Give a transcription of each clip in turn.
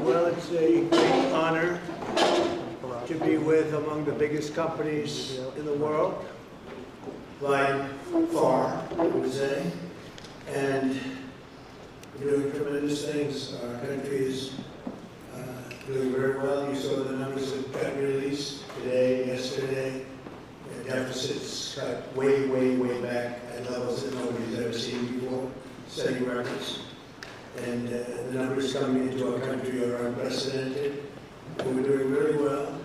Well, it's a great honor to be with among the biggest companies in the world, by far, I would say, and we're doing tremendous things. Our country is doing very well. You saw the numbers that got released today, yesterday. The deficits got way, way, way back at levels that nobody's ever seen before, setting records. And the numbers coming into our country are unprecedented. We're doing really well.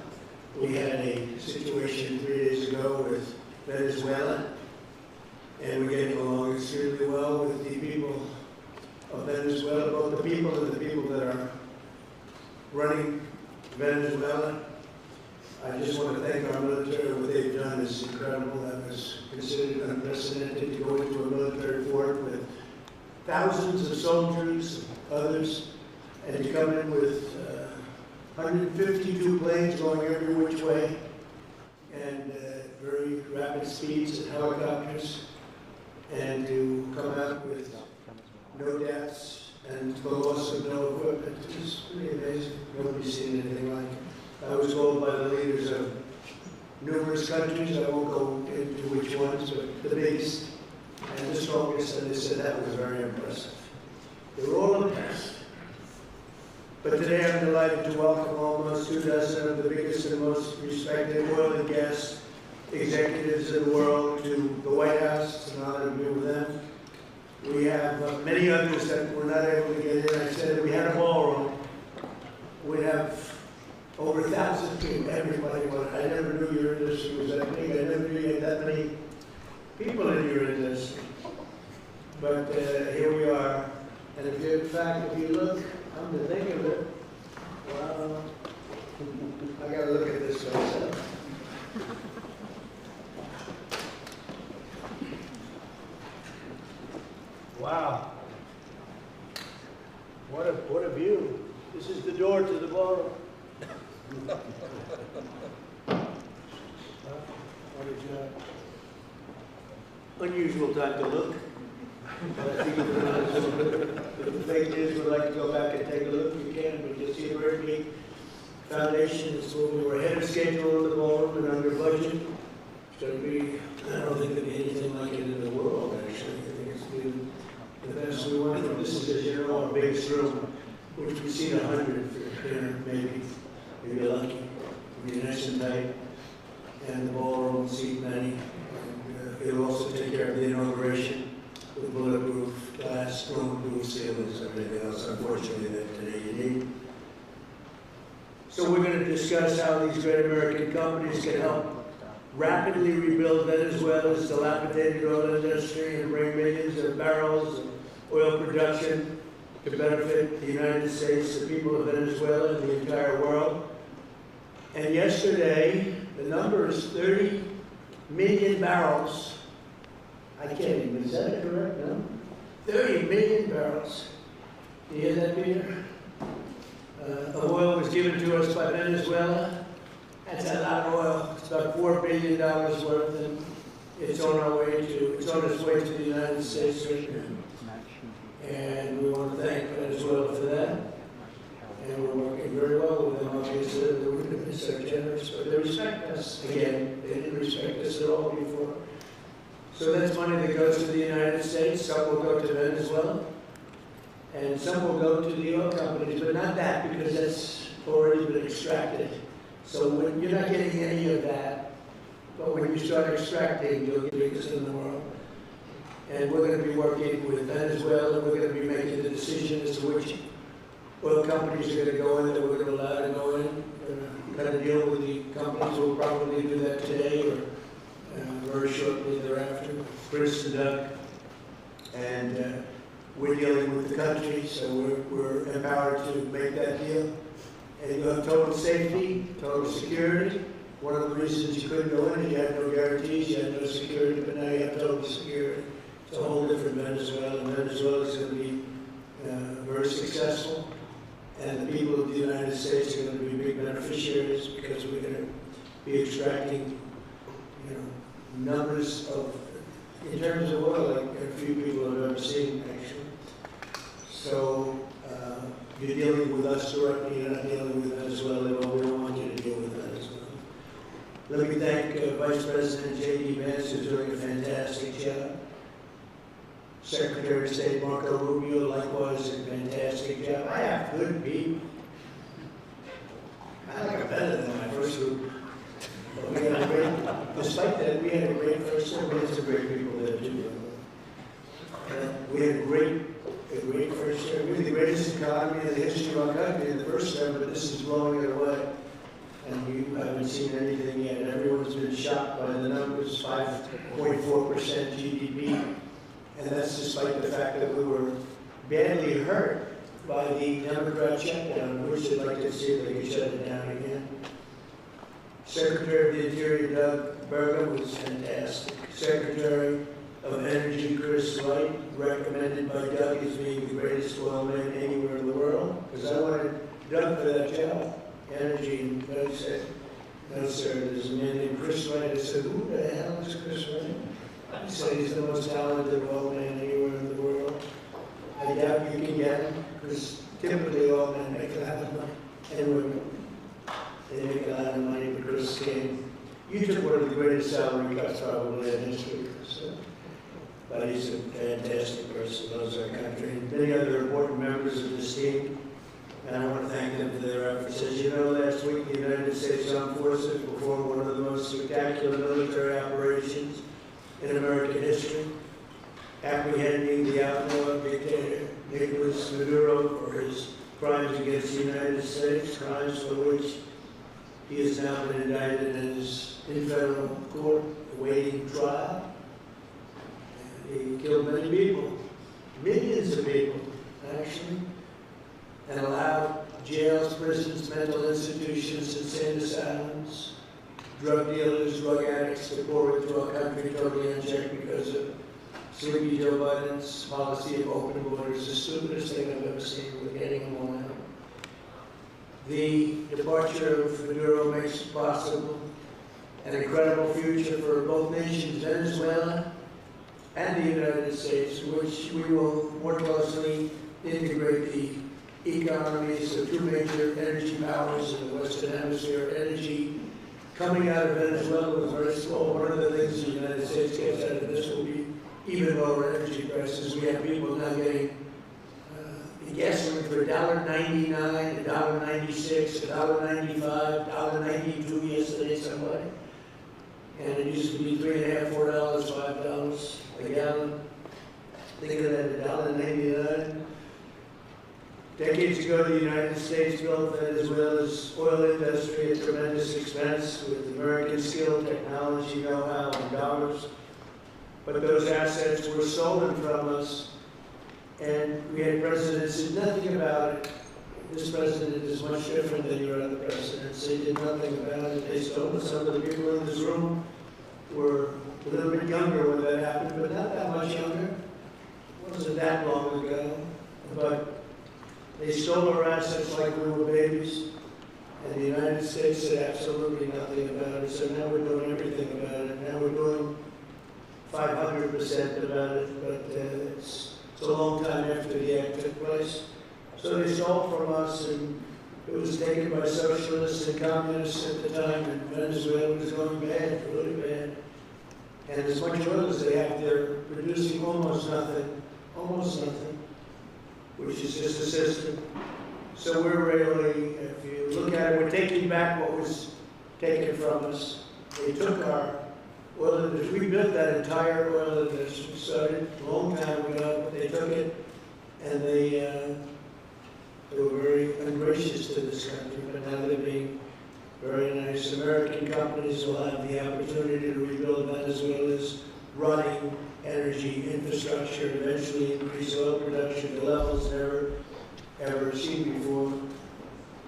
We had a situation 3 days ago with Venezuela, and we're getting along extremely well with the people of Venezuela, both the people and the people that are running Venezuela. I just want to thank our military. What they've done is incredible. That was considered unprecedented, to go into a military fort with thousands of soldiers and others, and to come in with 152 planes going every which way, and very rapid speeds and helicopters, and to come out with no deaths and the loss of no equipment. It was pretty amazing. Nobody's seen anything like it. I was told by the leaders of numerous countries, I won't go into which ones, but the biggest and the strongest, and they said that was very impressive. They were all impressed. But today I'm delighted to welcome almost 24 of the biggest and most respected oil and gas executives in the world to the White House. It's an honor to be with them. We have many others that were not able to get in. I said if we had a ballroom, we'd have over 1,000 people, everybody. I never knew your industry was that big. I never knew you had that many people in your industry. But here we are. And if you, in fact, if you look, come to think of it, wow, I got to look at this myself. Wow. What a view. This is the door to the ballroom. What a job. Unusual time to look. But I think if the fake news would like to go back and take a look, you can. But you'll see a very big foundation. It's when we were ahead of schedule in the ballroom and under budget. It's going to be, I don't think there'll be anything like it in the world, actually. I think it's been the best we went from. This is, as you know, our biggest room, which we've seen 100 for dinner, maybe. If you're lucky. It'll be nice and tight. And the ballroom will seat many. And it'll also take care of the inauguration with bulletproof glass, storm-proof ceilings, and everything else, unfortunately, that today you need. So we're going to discuss how these great American companies can help rapidly rebuild Venezuela's dilapidated oil industry and bring millions of barrels of oil production to benefit the United States, the people of Venezuela, and the entire world. And yesterday, the number is 30 million barrels. I can't even, is that correct? No? 30 million barrels. Do you hear that, Peter? Of oil was given to us by Venezuela. That's a lot of oil. It's about $4 billion worth, and it's on its way to the United States right now. And we want to thank Venezuela for that. And we're working very well with them. Obviously, they wouldn't have been so generous, but they respect us. Again, they didn't respect us at all before. So that's money that goes to the United States. Some will go to Venezuela, and some will go to the oil companies, but not that, because that's already been extracted. So when you're not getting any of that, but when you start extracting, you'll get the biggest in the world. And we're going to be working with Venezuela. We're going to be making the decision as to which oil companies are going to go in, that we're going to allow to go in. We're going to deal with the companies. We'll probably do that today or very shortly thereafter. Chris and Doug. And we're dealing with the country, so we're empowered to make that deal. And you have total safety, total security. One of the reasons you couldn't go in is you had no guarantees, you had no security, but now you have total security. It's a whole different Venezuela, and Venezuela is going to be very successful. And the people of the United States are going to be big beneficiaries because we're going to be extracting, numbers of, in terms of oil, like a few people have ever seen, actually. So you're dealing with us directly, you're not dealing with Venezuela at all. We don't want you to deal with Venezuela. Let me thank Vice President J.D. Vance, who's doing a fantastic job. Secretary of State Marco Rubio, likewise, a fantastic job. I have good people. I like it better than my first group. But we had a great, despite that, we had a great first term. We had some great people there too. We had a great first term. We had the greatest economy in the history of our country in the first term, but this is blowing it away. And we haven't seen anything yet. Everyone's been shocked by the numbers, 5.4% GDP. And that's despite the fact that we were badly hurt by the Democrat shutdown. I wish they'd like to see if they could shut it down again. Secretary of the Interior Doug Burgum was fantastic. Secretary of Energy Chris Wright, recommended by Doug as being the greatest oil man anywhere in the world, because I wanted Doug for that job. Energy, and Doug said, no sir, there's a man named Chris Wright. I said, who the hell is Chris Wright? He said he's the most talented oil man anywhere in the world. I doubt you can get him, because typically oil men make a lot of money, and women. They make a lot of money, but Chris came. You took one of the greatest salary cuts probably in history, so. But he's a fantastic person, loves our country, and many other important members of this team. And I want to thank them for their efforts. As you know, last week the United States Armed Forces performed one of the most spectacular military operations in American history, apprehending the outlaw dictator Nicolas Maduro for his crimes against the United States, crimes for which he has now been indicted and is in federal court awaiting trial. And he killed many people, millions of people, actually, and allowed jails, prisons, mental institutions, insane asylums, drug dealers, drug addicts to pour into our country totally unchecked because of Sleepy Joe Biden's policy of open borders, the stupidest thing I've ever seen with getting them all out. The departure of Maduro makes possible an incredible future for both nations, Venezuela and the United States, in which we will more closely integrate the economies of two major energy powers in the Western Hemisphere. Energy coming out of Venezuela was very slow. One of the things the United States gets out of this will be even lower energy prices. We have people now getting gasoline for $1.99, $1.96, $1.95, $1.92 yesterday, somebody. And it used to be $3.50, $4, $5 a gallon. Think of that, $1.99. Decades ago, the United States built Venezuela's oil industry at tremendous expense with American skill, technology, know-how, and dollars. But those assets were stolen from us, and we had presidents who did nothing about it. This president is much different than your other presidents. They did nothing about it. They stole it. Some of the people in this room were a little bit younger when that happened, but not that much younger. It wasn't that long ago. But they stole our assets like we were babies, and the United States said absolutely nothing about it. So now we're doing everything about it. Now we're doing 500% about it, but it's a long time after the act took place. So they stole from us, and it was taken by socialists and communists at the time, and Venezuela was going bad, really bad. And as much oil as they have, they're producing almost nothing, which is just a system. So we're really, if you look at it, we're taking back what was taken from us. They took our oil industry. We built that entire oil industry. We started a long time ago, but they took it, and they were very ungracious to this country, but now they're being very nice. American companies will have the opportunity to rebuild Venezuela's running energy infrastructure and eventually increase oil production to levels never ever seen before.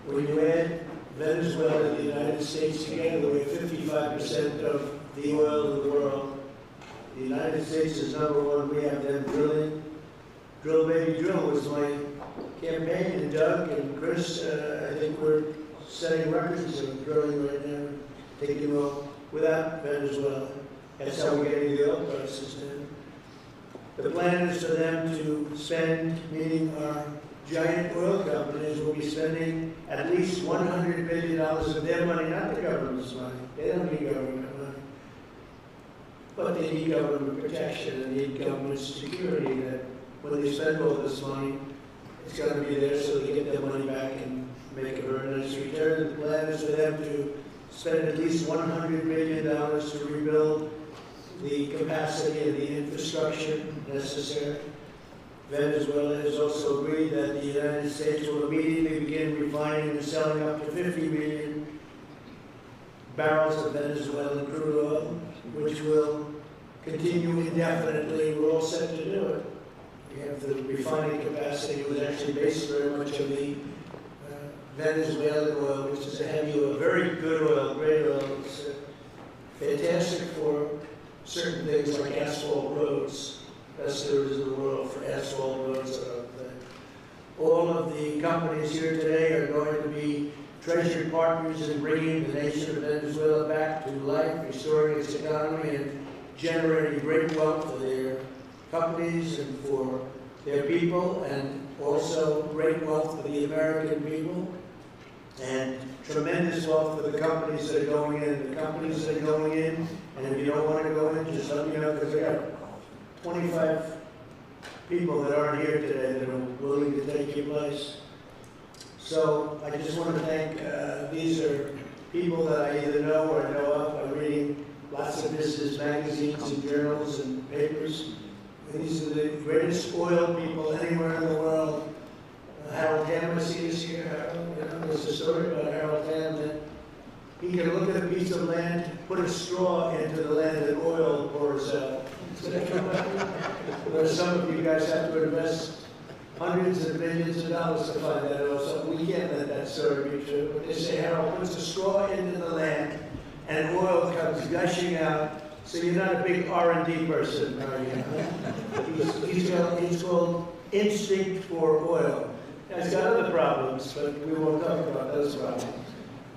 When you add Venezuela and the United States together, we have 55% of the oil in the world. The United States is #1. We have them drilling. Drill, baby, drill was my campaign, and Doug and Chris, I think we're setting records of drilling right now, taking oil without Venezuela. That's how we're getting the oil prices down. The plan is for them to spend, meaning our giant oil companies will be spending at least $100 billion of their money, not the government's money. They don't need government money. But they need government protection and need government security that when they spend all this money, it's going to be there so they get their money back and make a very nice return. The plan is for them to spend at least $100 million to rebuild the capacity and the infrastructure necessary. Venezuela has also agreed that the United States will immediately begin refining and selling up to 50 million barrels of Venezuelan crude oil, which will continue indefinitely. We're all set to do it. We have the refining capacity. It was actually based very much on the Venezuelan oil, which is a heavy oil, very good oil, great oil. It's fantastic for certain things like asphalt roads. Best there is in the world for asphalt roads. All of the companies here today are going to be treasury partners in bringing the nation of Venezuela back to life, restoring its economy, and generating great wealth for their companies and for their people, and also great wealth for the American people, and tremendous wealth for the companies that are going in. The companies that are going in, and if you don't want to go in, just let me know, because I got 25 people that aren't here today that are willing to take your place. So I just want to thank, these are people that I either know or know of by reading lots of business magazines and journals and papers. These are the greatest oil people anywhere in the world. Harold Tam, I see is here. Harold, you know, there's a story about Harold Tam that he can look at a piece of land, put a straw into the land, and oil pours out. Where some of you guys have to invest hundreds of millions of dollars to find that oil, so we can't let that story be true. But they say Harold puts a straw into the land, and oil comes gushing out. So you're not a big R&D person, are you? He's called instinct for oil. He's got other problems, but we won't talk about those problems.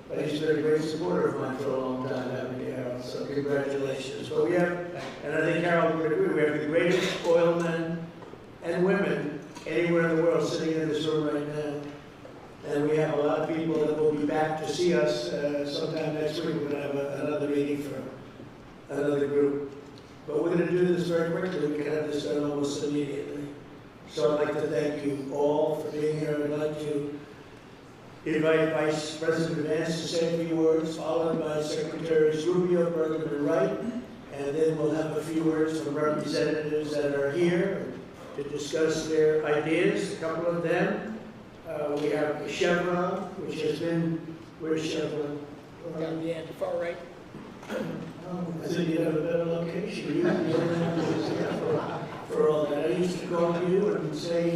But he's been a great supporter of mine for a long time, haven't you, Harold? So congratulations. But we have, and I think Harold would agree, we have the greatest oil men and women anywhere in the world sitting in this room right now. And we have a lot of people that will be back to see us sometime next week. We're going to have another meeting for another group. But we're going to do this very quickly. We can have this done almost immediately. So I'd like to thank you all for being here. I'd like to invite Vice President Vance to say a few words, followed by Secretaries Rubio, Bergman, and Wright. And then we'll have a few words from representatives that are here to discuss their ideas, a couple of them. We have Chevron, which has been, where's Chevron? Down the end, far right. I think you have a better location. For all that. I used to call you and say,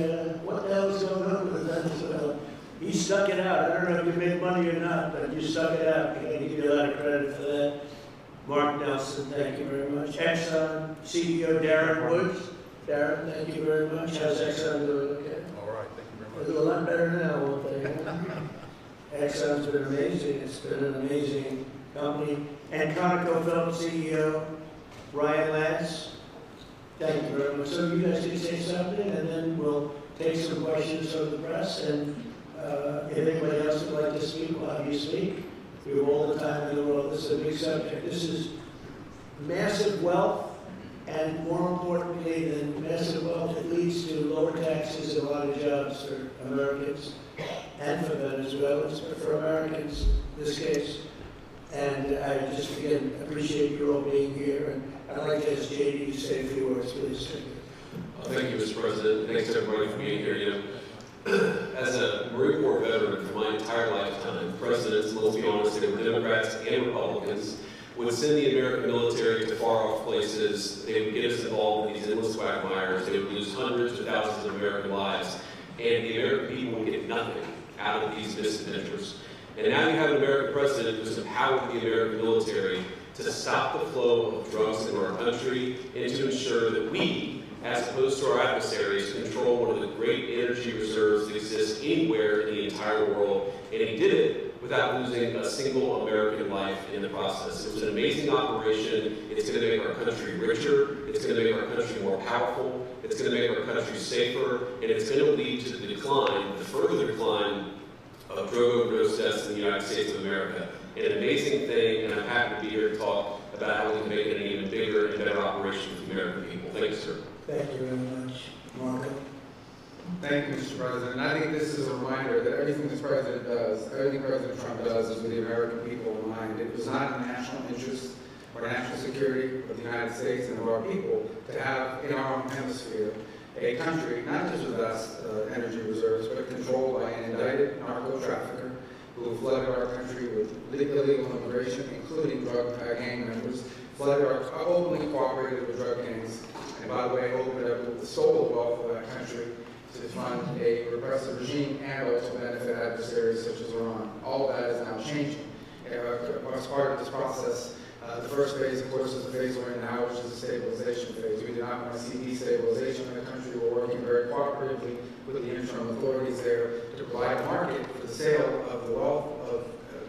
what the hell's going on with Venezuela? You stuck it out. I don't know if you made money or not, but you stuck it out. I give you a lot of credit for that. Mark Nelson, thank you very much. Exxon CEO Darren Woods. Darren, thank you very much. How's Exxon doing? Okay. All right, thank you very much. They'll do a lot better now, won't they? Exxon's been amazing. It's been an amazing company. And ConocoPhillips CEO Ryan Lance, thank you very much. So you guys can say something, and then we'll take some questions from the press. And if anybody else would like to speak, we'll have you speak. We have all the time in the world. This is a big subject. This is massive wealth. And more importantly than massive wealth, it leads to lower taxes and a lot of jobs for Americans and for Venezuelans, but for Americans in this case. And I just, again, appreciate you all being here. And I'd like to ask JD to say a few words, please. Thank you, Mr. President. Thanks to everybody for being here. You know, as a Marine Corps veteran for my entire lifetime, presidents, let's be honest, they were Democrats and Republicans, would send the American military to far-off places. They would get us involved in these endless quagmires. They would lose hundreds of thousands of American lives, and the American people would get nothing out of these misadventures. And now you have an American president who's empowered the American military to stop the flow of drugs into our country and to ensure that we, as opposed to our adversaries, control one of the great energy reserves that exist anywhere in the entire world. And he did it without losing a single American life in the process. It was an amazing operation. It's going to make our country richer. It's going to make our country more powerful. It's going to make our country safer. And it's going to lead to the decline, the further decline of drug overdose deaths in the United States of America. And an amazing thing, and I'm happy to be here to talk about how we can make it an even bigger and better operation for the American people. Thank you, sir. Thank you very much. Marco? Thank you, Mr. President. I think this is a reminder that everything this president does, everything President Trump does is with the American people in mind. It was not in the national interest or national security of the United States and of our people to have in our own hemisphere a country, not just with vast energy reserves, but controlled by an indicted narco trafficker who flooded our country with illegal immigration, including drug gang members, flooded our, openly cooperated with drug gangs, and by the way, opened up the stole the wealth of that country to fund a repressive regime and also benefit adversaries such as Iran. All of that is now changing. As part of this process, the first phase, of course, is the phase we're in now, which is the stabilization phase. We do not want to see destabilization in the country. We're working very cooperatively with the interim authorities there to provide a market for the sale of the wealth of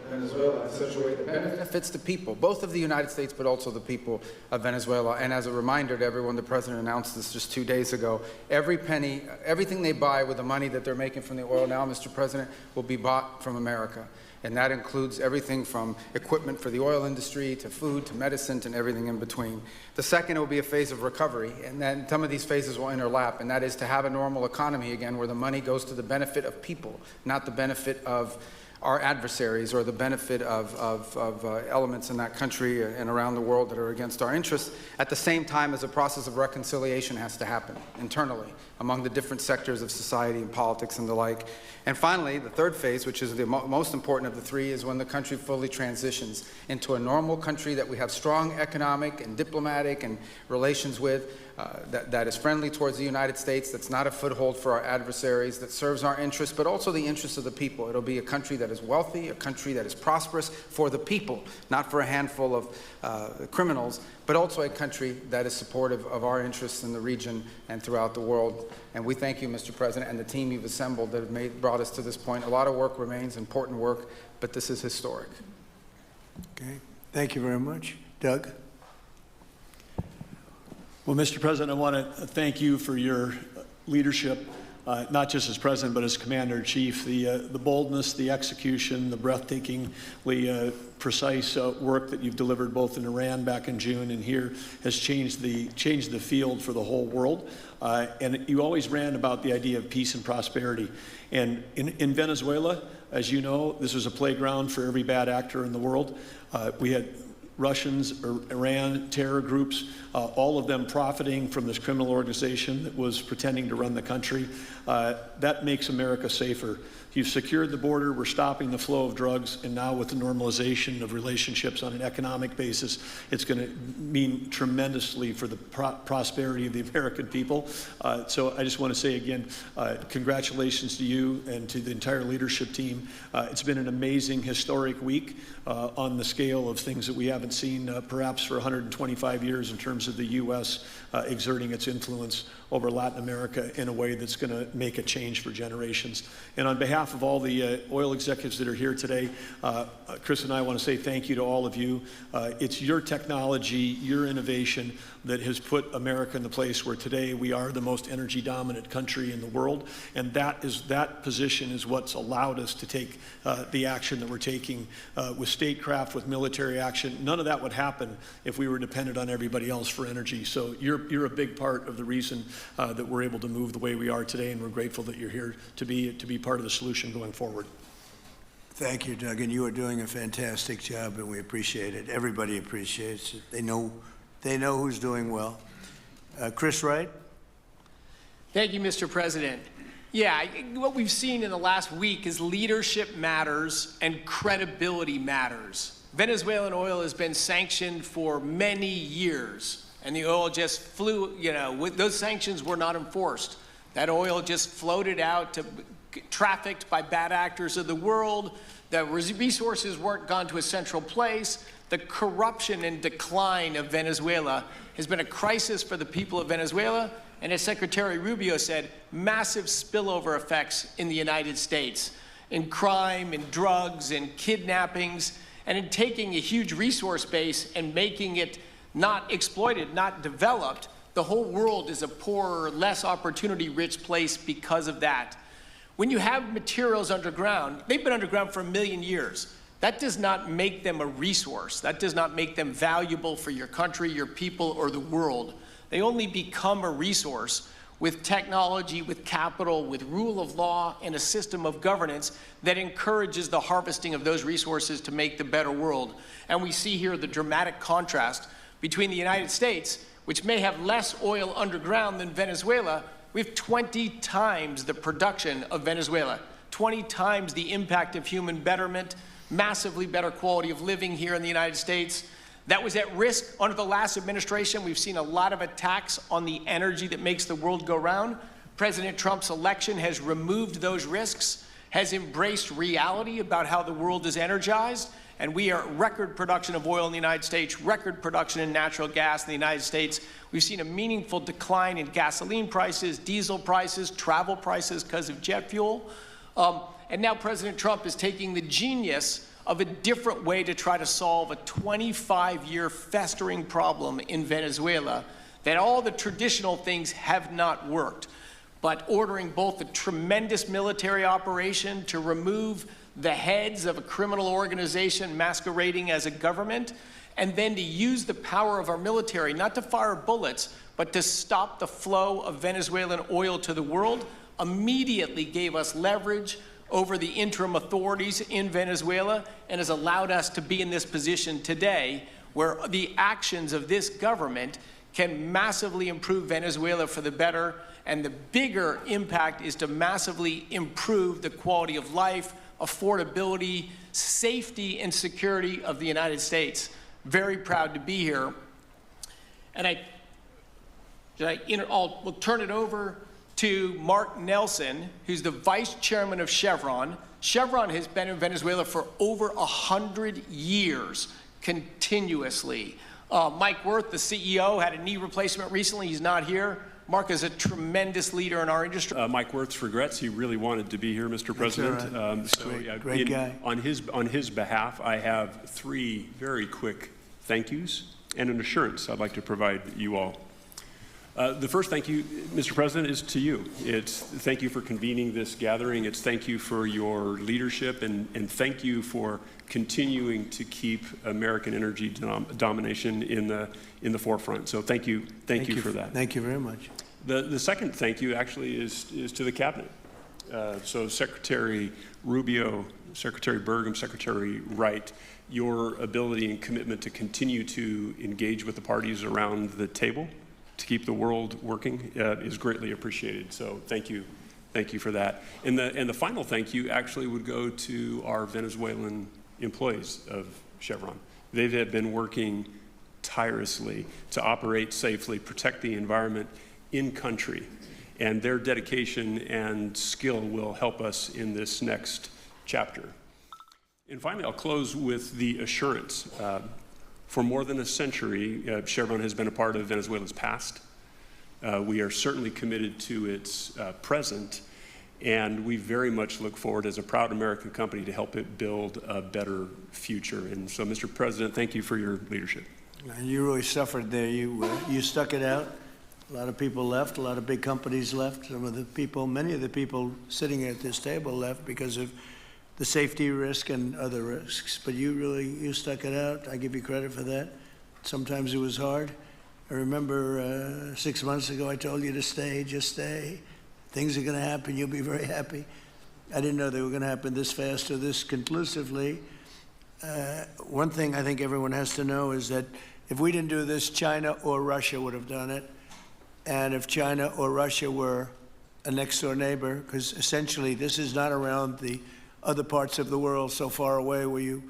Venezuela in such a way that benefits the people, both of the United States, but also the people of Venezuela. And as a reminder to everyone, the president announced this just 2 days ago. Every penny, everything they buy with the money that they're making from the oil now, Mr. President, will be bought from America. And that includes everything from equipment for the oil industry to food to medicine and everything in between. The second will be a phase of recovery, and then some of these phases will interlap, and that is to have a normal economy again where the money goes to the benefit of people, not the benefit of our adversaries or the benefit of elements in that country and around the world that are against our interests, at the same time as a process of reconciliation has to happen internally among the different sectors of society and politics and the like. And finally, the third phase, which is the most important of the three, is when the country fully transitions into a normal country that we have strong economic and diplomatic and relations with, that is friendly towards the United States, that's not a foothold for our adversaries, that serves our interests, but also the interests of the people. It'll be a country that is wealthy, a country that is prosperous for the people, not for a handful of criminals, but also a country that is supportive of our interests in the region and throughout the world. And we thank you, Mr. President, and the team you've assembled that have brought us to this point. A lot of work remains, important work, but this is historic. Okay. Thank you very much. Doug? Well, Mr. President, I want to thank you for your leadership, not just as President, but as Commander-in-Chief. The boldness, the execution, the breathtakingly precise work that you've delivered both in Iran back in June and here has changed the field for the whole world. And you always ran about the idea of peace and prosperity. And in Venezuela, as you know, this was a playground for every bad actor in the world. We had Russians, Iran, terror groups, all of them profiting from this criminal organization that was pretending to run the country. That makes America safer. You've secured the border, we're stopping the flow of drugs, and now with the normalization of relationships on an economic basis, it's going to mean tremendously for the prosperity of the American people. So I just want to say again, congratulations to you and to the entire leadership team. It's been an amazing, historic week on the scale of things that we haven't seen perhaps for 125 years in terms of the U.S. Exerting its influence over Latin America in a way that's going to make a change for generations. And on behalf of all the oil executives that are here today, Chris and I want to say thank you to all of you. It's your technology, your innovation that has put America in the place where today we are the most energy dominant country in the world. And that position is what's allowed us to take the action that we're taking with statecraft, with military action. None of that would happen if we were dependent on everybody else for energy. So you're a big part of the reason that we're able to move the way we are today, and we're grateful that you're here to be part of the solution going forward. Thank you, Doug, and you are doing a fantastic job, and we appreciate it. Everybody appreciates it. They know who's doing well. Chris Wright? Thank you, Mr. President. Yeah, what we've seen in the last week is leadership matters and credibility matters. Venezuelan oil has been sanctioned for many years, and the oil just flew, those sanctions were not enforced. That oil just floated out to trafficked by bad actors of the world. The resources weren't gone to a central place. The corruption and decline of Venezuela has been a crisis for the people of Venezuela, and as Secretary Rubio said, massive spillover effects in the United States. in crime, in drugs, in kidnappings, and in taking a huge resource base and making it not exploited, not developed. The whole world is a poorer, less opportunity-rich place because of that. When you have materials underground, they've been underground for 1 million years. That does not make them a resource. That does not make them valuable for your country, your people, or the world. They only become a resource with technology, with capital, with rule of law, and a system of governance that encourages the harvesting of those resources to make the better world. And we see here the dramatic contrast between the United States, which may have less oil underground than Venezuela. We have 20 times the production of Venezuela, 20 times the impact of human betterment, massively better quality of living here in the United States. That was at risk under the last administration. We've seen a lot of attacks on the energy that makes the world go round. President Trump's election has removed those risks, has embraced reality about how the world is energized, and we are at record production of oil in the United States, record production in natural gas in the United States. We've seen a meaningful decline in gasoline prices, diesel prices, travel prices because of jet fuel. And now President Trump is taking the genius of a different way to try to solve a 25-year festering problem in Venezuela, that all the traditional things have not worked. But ordering both a tremendous military operation to remove the heads of a criminal organization masquerading as a government, and then to use the power of our military, not to fire bullets, but to stop the flow of Venezuelan oil to the world, immediately gave us leverage over the interim authorities in Venezuela and has allowed us to be in this position today where the actions of this government can massively improve Venezuela for the better, and the bigger impact is to massively improve the quality of life, affordability, safety, and security of the United States. Very proud to be here. And we'll turn it over to Mark Nelson, who's the vice chairman of Chevron. Chevron has been in Venezuela for over 100 years, continuously. Mike Wirth, the CEO, had a knee replacement recently. He's not here. Mark is a tremendous leader in our industry. Mike Wirth regrets he really wanted to be here, Mr. President. Right. Great guy. On his behalf, I have 3 very quick thank yous and an assurance I'd like to provide you all. The first thank you, Mr. President, is to you. It's thank you for convening this gathering. It's thank you for your leadership, and thank you for continuing to keep American energy domination in the forefront. So thank you for that. Thank you very much. The second thank you actually is to the cabinet. So Secretary Rubio, Secretary Burgum, Secretary Wright, your ability and commitment to continue to engage with the parties around the table to keep the world working is greatly appreciated. So thank you for that. And the final thank you actually would go to our Venezuelan employees of Chevron. They have been working tirelessly to operate safely, protect the environment in country, and their dedication and skill will help us in this next chapter. And finally, I'll close with the assurance. For more than a century, Chevron has been a part of Venezuela's past. We are certainly committed to its present, and we very much look forward as a proud American company to help it build a better future. And so, Mr. President, thank you for your leadership. You really suffered there. You stuck it out. A lot of people left. A lot of big companies left. Many of the people sitting at this table left because of the safety risk and other risks. But you stuck it out. I give you credit for that. Sometimes it was hard. I remember 6 months ago I told you to stay, just stay. Things are going to happen. You'll be very happy. I didn't know they were going to happen this fast or this conclusively. One thing I think everyone has to know is that if we didn't do this, China or Russia would have done it. And if China or Russia were a next-door neighbor, because essentially this is not around the other parts of the world so far away where you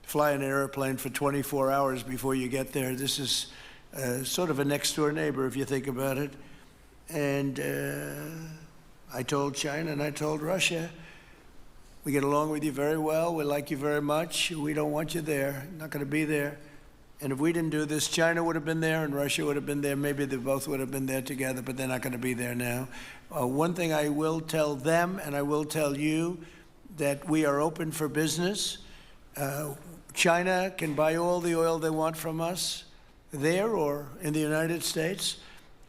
fly an airplane for 24 hours before you get there. This is sort of a next-door neighbor if you think about it. And I told China and I told Russia, we get along with you very well, we like you very much, we don't want you there, not going to be there. And if we didn't do this, China would have been there and Russia would have been there. Maybe they both would have been there together, but they're not going to be there now. One thing I will tell them, and I will tell you, that we are open for business. China can buy all the oil they want from us there or in the United States.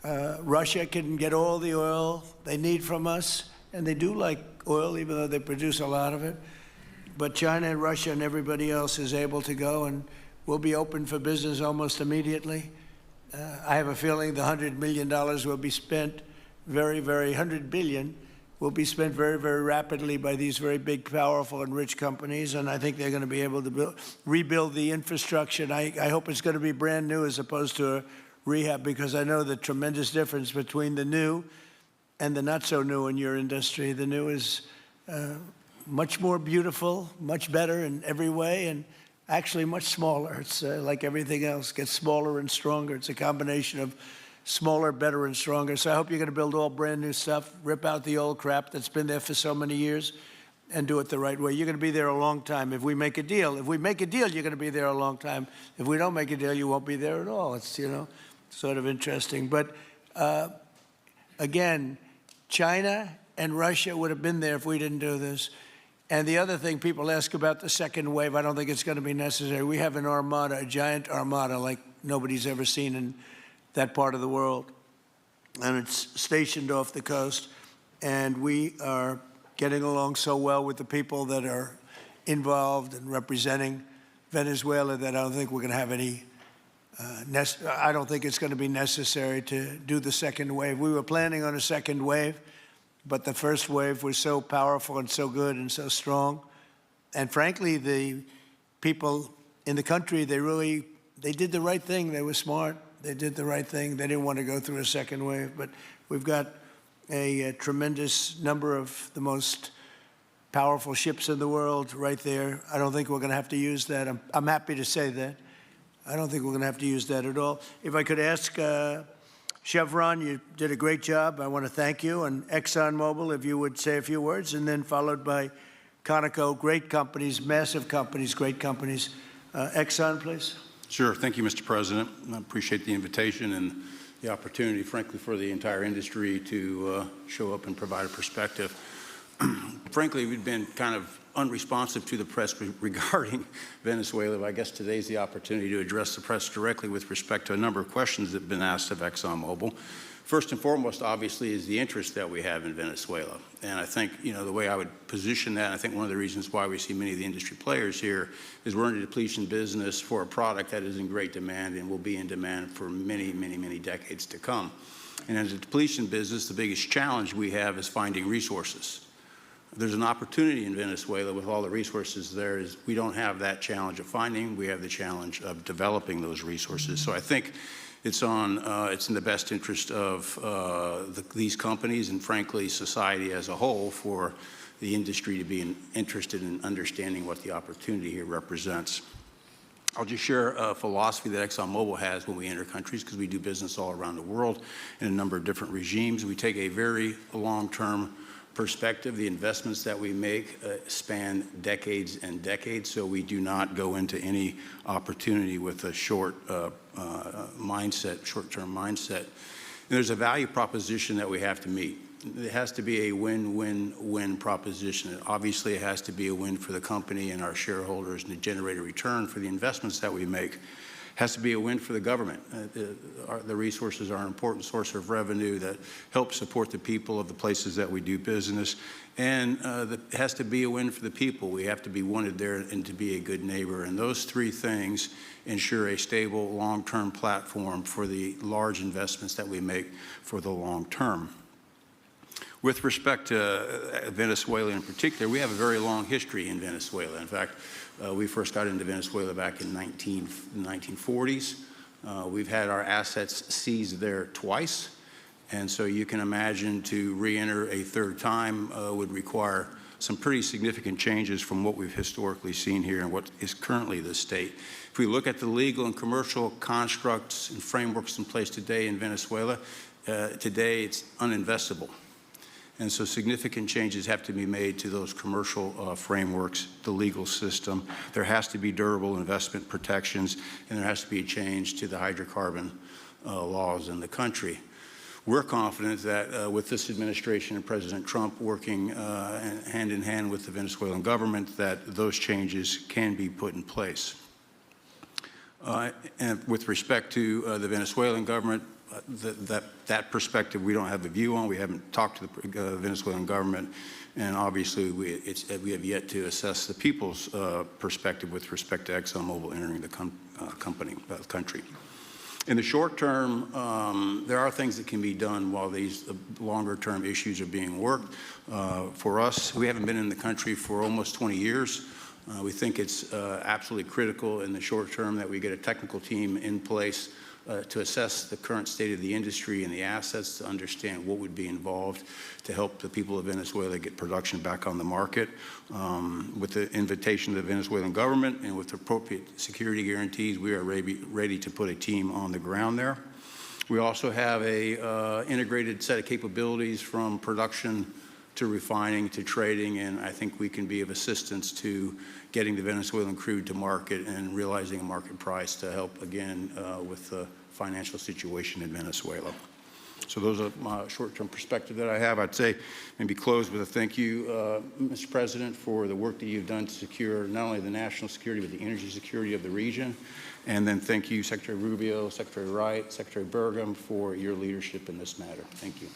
Russia can get all the oil they need from us, and they do like oil, even though they produce a lot of it. But China and Russia and everybody else is able to go, and we'll be open for business almost immediately. I have a feeling the $100 million will be spent $100 billion will be spent very, very rapidly by these very big, powerful, and rich companies, and I think they're going to be able to rebuild the infrastructure. And I hope it's going to be brand new as opposed to a rehab, because I know the tremendous difference between the new and the not so new in your industry. The new is much more beautiful, much better in every way, and actually much smaller. It's like everything else, gets smaller and stronger. It's a combination of smaller, better, and stronger. So I hope you're going to build all brand new stuff, rip out the old crap that's been there for so many years, and do it the right way. You're going to be there a long time if we make a deal. If we make a deal, you're going to be there a long time. If we don't make a deal, you won't be there at all. It's, you know, sort of interesting. But again, China and Russia would have been there if we didn't do this. And the other thing people ask about the second wave, I don't think it's going to be necessary. We have an armada, a giant armada like nobody's ever seen in that part of the world. And it's stationed off the coast. And we are getting along so well with the people that are involved in representing Venezuela that I don't think we're going to have any, I don't think it's going to be necessary to do the second wave. We were planning on a second wave, but the first wave was so powerful and so good and so strong. And frankly, the people in the country, they did the right thing. They were smart. They did the right thing. They didn't want to go through a second wave. But we've got a tremendous number of the most powerful ships in the world right there. I don't think we're going to have to use that. I'm happy to say that. I don't think we're going to have to use that at all. If I could ask Chevron, you did a great job. I want to thank you. And ExxonMobil, if you would say a few words, and then followed by Conoco, great companies, massive companies, great companies. Exxon, please. Sure. Thank you, Mr. President. I appreciate the invitation and the opportunity, frankly, for the entire industry to show up and provide a perspective. Frankly, we've been kind of unresponsive to the press regarding Venezuela, but I guess today's the opportunity to address the press directly with respect to a number of questions that have been asked of ExxonMobil. First and foremost, obviously, is the interest that we have in Venezuela. And I think, you know, the way I would position that, I think one of the reasons why we see many of the industry players here is we're in a depletion business for a product that is in great demand and will be in demand for many, many, many decades to come. And as a depletion business, the biggest challenge we have is finding resources. There's an opportunity in Venezuela with all the resources there is we don't have that challenge of finding, we have the challenge of developing those resources. So I think it's in the best interest of these companies and frankly society as a whole for the industry to be interested in understanding what the opportunity here represents. I'll just share a philosophy that ExxonMobil has when we enter countries, because we do business all around the world in a number of different regimes. We take a very long-term perspective. The investments that we make span decades and decades, so we do not go into any opportunity with a short-term mindset. And there's a value proposition that we have to meet. It has to be a win-win-win proposition. Obviously, it has to be a win for the company and our shareholders and to generate a return for the investments that we make. It has to be a win for the government. The resources are an important source of revenue that helps support the people of the places that we do business. And it has to be a win for the people. We have to be wanted there and to be a good neighbor. And those three things ensure a stable, long-term platform for the large investments that we make for the long term. With respect to Venezuela in particular, we have a very long history in Venezuela. In fact, we first got into Venezuela back in the 1940s. We've had our assets seized there twice. And so you can imagine to re-enter a third time would require some pretty significant changes from what we've historically seen here and what is currently the state. If we look at the legal and commercial constructs and frameworks in place today in Venezuela, today it's uninvestable. And so significant changes have to be made to those commercial frameworks, the legal system. There has to be durable investment protections, and there has to be a change to the hydrocarbon laws in the country. we're confident that with this administration and President Trump working hand in hand with the Venezuelan government, that those changes can be put in place. And with respect to the Venezuelan government, that perspective we don't have a view on. We haven't talked to the Venezuelan government, and obviously we have yet to assess the people's perspective with respect to ExxonMobil entering the country. In the short term, there are things that can be done while these longer-term issues are being worked. For us, we haven't been in the country for almost 20 years. We think it's absolutely critical in the short term that we get a technical team in place to assess the current state of the industry and the assets, to understand what would be involved to help the people of Venezuela get production back on the market. With the invitation of the Venezuelan government and with appropriate security guarantees, we are ready to put a team on the ground there. We also have a integrated set of capabilities from production to refining to trading, and I think we can be of assistance to getting the Venezuelan crude to market and realizing a market price to help, again, with the financial situation in Venezuela. So those are my short-term perspective that I have. I'd say maybe close with a thank you, Mr. President, for the work that you've done to secure not only the national security, but the energy security of the region. And then thank you, Secretary Rubio, Secretary Wright, Secretary Burgum, for your leadership in this matter. Thank you.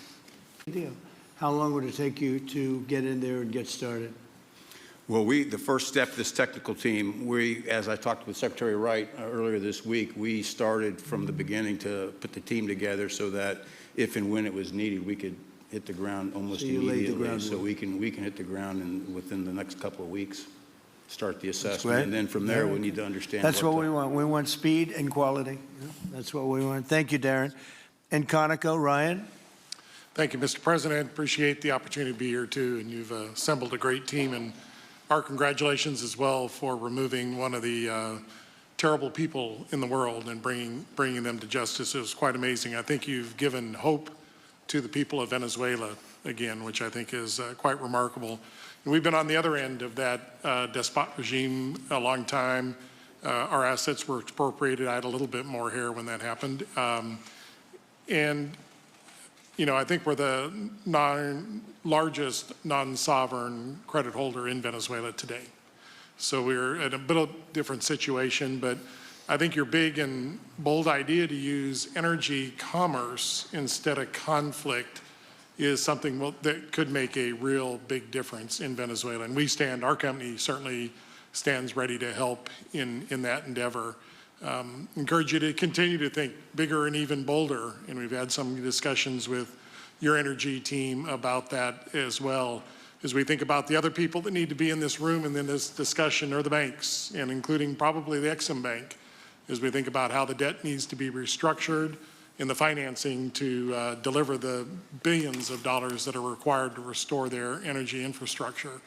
Good deal. How long would it take you to get in there and get started? Well, the first step, this technical team, as I talked with Secretary Wright earlier this week, we started from the beginning to put the team together so that if and when it was needed, we could hit the ground almost immediately. So we can hit the ground within the next couple of weeks, start the assessment, and then from there we need to understand. That's what we want. We want speed and quality. That's what we want. Thank you, Darren. And Conoco, Ryan. Thank you, Mr. President. Appreciate the opportunity to be here, too, and you've assembled a great team. And our congratulations as well for removing one of the terrible people in the world and bringing them to justice. It was quite amazing. I think you've given hope to the people of Venezuela again, which I think is quite remarkable. And we've been on the other end of that despot regime a long time. Our assets were expropriated. I had a little bit more hair when that happened. You know, I think we're the largest non-sovereign credit holder in Venezuela today. So we're in a bit of a different situation, but I think your big and bold idea to use energy commerce instead of conflict is something that could make a real big difference in Venezuela. And our company certainly stands ready to help in that endeavor. Encourage you to continue to think bigger and even bolder, and we've had some discussions with your energy team about that as well. As we think about the other people that need to be in this room and in this discussion are the banks, and including probably the Exim Bank, as we think about how the debt needs to be restructured and the financing to deliver the billions of dollars that are required to restore their energy infrastructure.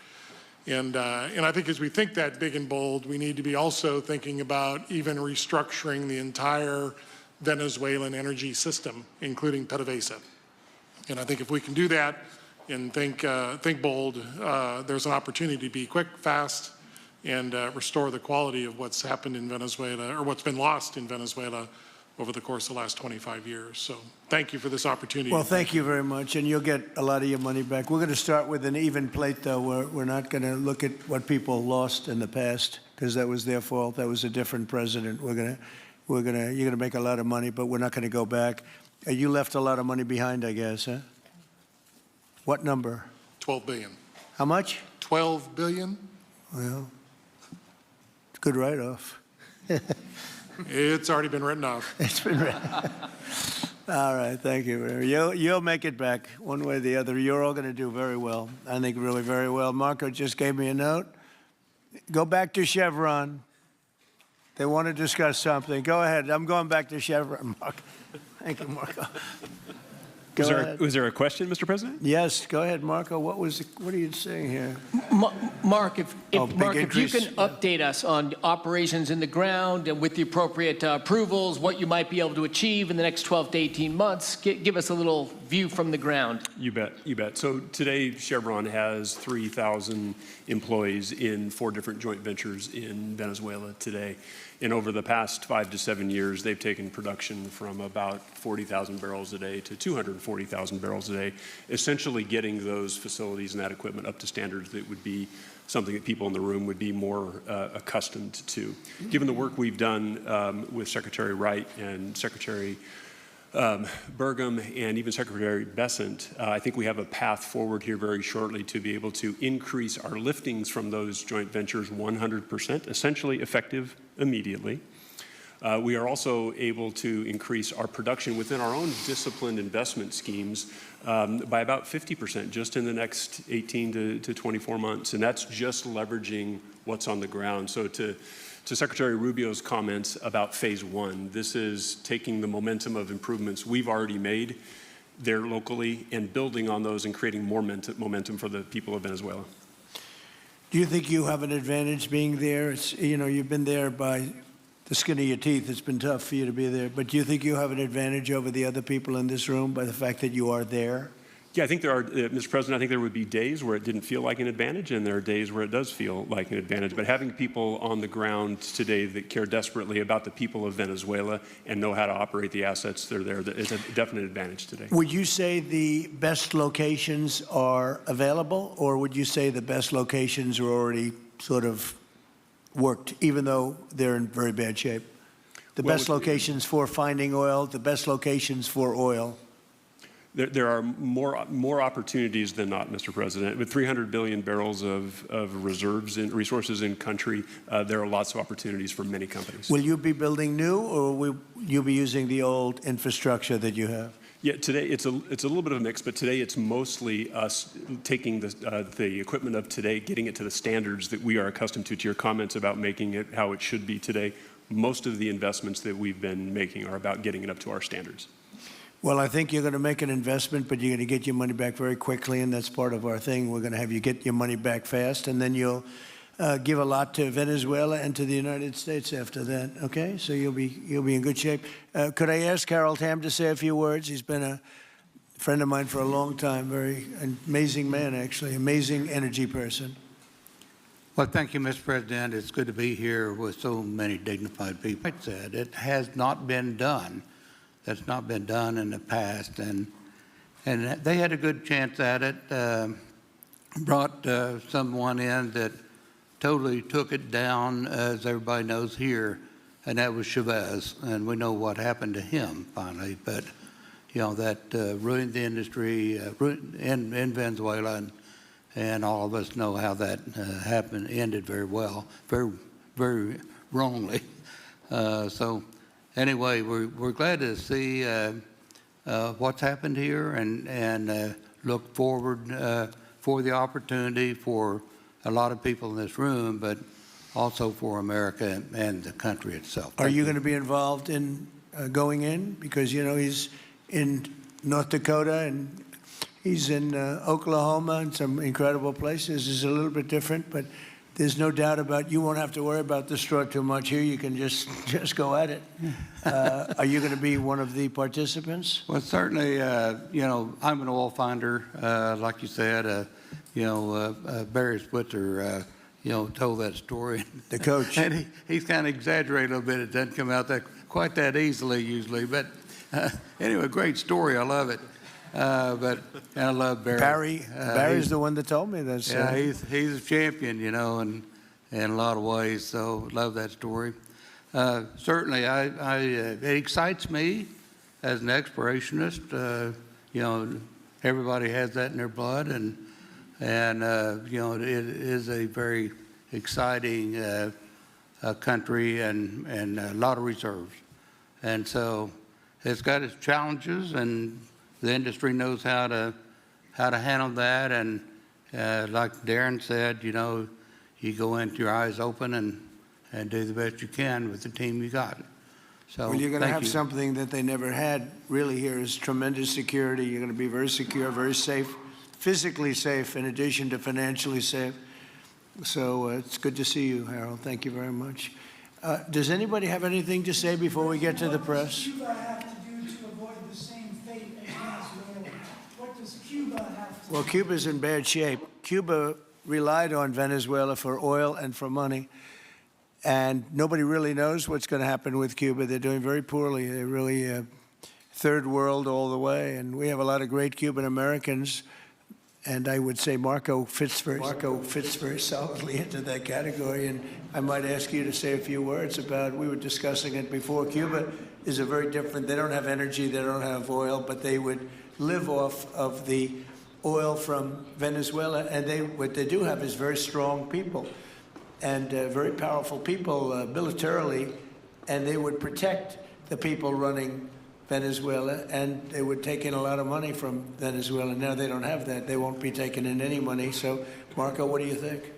And I think as we think that big and bold, we need to be also thinking about even restructuring the entire Venezuelan energy system, including PDVSA. And I think if we can do that and think bold, there's an opportunity to be quick, fast, and restore the quality of what's happened in Venezuela, or what's been lost in Venezuela over the course of the last 25 years. So thank you for this opportunity. Well, thank you very much, and you'll get a lot of your money back. We're going to start with an even plate, though. We're not going to look at what people lost in the past, because that was their fault. That was a different president. You're going to make a lot of money, but we're not going to go back. You left a lot of money behind, I guess, huh? What number? 12 billion. How much? 12 billion? Well, it's a good write-off. It's already been written off. It's been written. All right, thank you. You'll make it back one way or the other. You're all going to do very well. I think really very well. Marco just gave me a note. Go back to Chevron. They want to discuss something. Go ahead. I'm going back to Chevron, Marco. Thank you, Marco. Was there a question, Mr. President? Yes, go ahead, Marco. What are you saying here? Mark, if you can update us on operations in the ground and with the appropriate approvals, what you might be able to achieve in the next 12 to 18 months, give us a little view from the ground. You bet, you bet. So today Chevron has 3,000 employees in 4 different joint ventures in Venezuela today. And over the past 5 to 7 years, they've taken production from about 40,000 barrels a day to 240,000 barrels a day, essentially getting those facilities and that equipment up to standards that would be something that people in the room would be more accustomed to. Given the work we've done with Secretary Wright and Secretary Burgum and even Secretary Bessent, I think we have a path forward here very shortly to be able to increase our liftings from those joint ventures 100%, essentially effective immediately. We are also able to increase our production within our own disciplined investment schemes by about 50% just in the next 18 to 24 months. And that's just leveraging what's on the ground. So to Secretary Rubio's comments about phase 1, this is taking the momentum of improvements we've already made there locally and building on those and creating more momentum for the people of Venezuela. Do you think you have an advantage being there? It's, you know, you've been there by the skin of your teeth. It's been tough for you to be there. But do you think you have an advantage over the other people in this room by the fact that you are there? Yeah, I think there are, Mr. President, I think there would be days where it didn't feel like an advantage, and there are days where it does feel like an advantage. But having people on the ground today that care desperately about the people of Venezuela and know how to operate the assets that are there, is a definite advantage today. Would you say the best locations are available, or would you say the best locations are already sort of worked, even though they're in very bad shape? The best locations for finding oil, the best locations for oil? There are more opportunities than not, Mr. President. With 300 billion barrels of reserves and resources in country, there are lots of opportunities for many companies. Will you be building new, or will you be using the old infrastructure that you have? Yeah, today it's a little bit of a mix, but today it's mostly us taking the equipment of today, getting it to the standards that we are accustomed to your comments about making it how it should be today. Most of the investments that we've been making are about getting it up to our standards. Well, I think you're going to make an investment, but you're going to get your money back very quickly, and that's part of our thing. We're going to have you get your money back fast, and then you'll give a lot to Venezuela and to the United States after that. Okay, so you'll be in good shape. Could I ask Harold Hamm to say a few words? He's been a friend of mine for a long time. Very amazing man, actually, amazing energy person. Well, thank you, Mr. President. It's good to be here with so many dignified people. Like I said, it has not been done. That's not been done in the past, and they had a good chance at it. Brought someone in that totally took it down, as everybody knows here, and that was Chavez, and we know what happened to him finally. But you know that ruined the industry in Venezuela, and all of us know how that ended very well, very wrongly. So. Anyway, we're glad to see what's happened here and look forward for the opportunity for a lot of people in this room, but also for America and the country itself. Are you going to be involved in going in? Because, you know, he's in North Dakota and he's in Oklahoma and some incredible places. It's a little bit different, but there's no doubt about you won't have to worry about the straw too much here. You can just go at it. Are you going to be one of the participants? Well, certainly, you know, I'm an oil finder, like you said. You know, Barry Switzer, you know, told that story. The coach. And he's kind of exaggerated a little bit. It doesn't come out quite that easily usually. But anyway, great story. I love it. But I love Barry. Barry's the one that told me this. Yeah, he's a champion, you know, in a lot of ways. So love that story. Certainly, it excites me as an explorationist. You know, everybody has that in their blood, and you know, it is a very exciting country and a lot of reserves, and so it's got its challenges and. The industry knows how to handle that, and like Darren said, you know, you go into your eyes open and do the best you can with the team you got. So well, you're going to have something that they never had really here is tremendous security. You're going to be very secure, very safe, physically safe, in addition to financially safe. So it's good to see you, Harold. Thank you very much. Does anybody have anything to say before we get to the press? Well, Cuba's in bad shape. Cuba relied on Venezuela for oil and for money, and nobody really knows what's going to happen with Cuba. They're doing very poorly. They're really third world all the way, and we have a lot of great Cuban Americans, and I would say Marco fits very solidly into that category. And I might ask you to say a few words about, we were discussing it before, Cuba is a very different, they don't have energy, they don't have oil, but they would live off of the oil from Venezuela, and what they do have is very strong people and very powerful people militarily, and they would protect the people running Venezuela, and they would take in a lot of money from Venezuela. Now they don't have that. They won't be taking in any money. So, Marco, what do you think?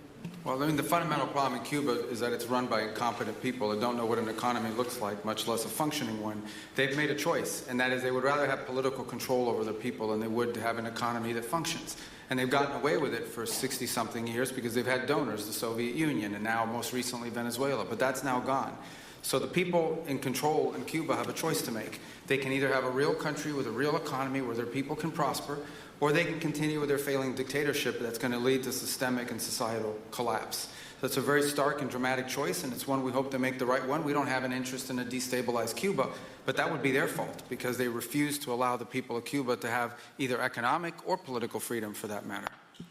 Well, I mean, the fundamental problem in Cuba is that it's run by incompetent people that don't know what an economy looks like, much less a functioning one. They've made a choice, and that is they would rather have political control over their people than they would to have an economy that functions. And they've gotten away with it for 60-something years because they've had donors, the Soviet Union, and now most recently Venezuela. But that's now gone. So the people in control in Cuba have a choice to make. They can either have a real country with a real economy where their people can prosper, or they can continue with their failing dictatorship that's going to lead to systemic and societal collapse. So it's a very stark and dramatic choice, and it's one we hope to make the right one. We don't have an interest in a destabilized Cuba, but that would be their fault because they refuse to allow the people of Cuba to have either economic or political freedom for that matter.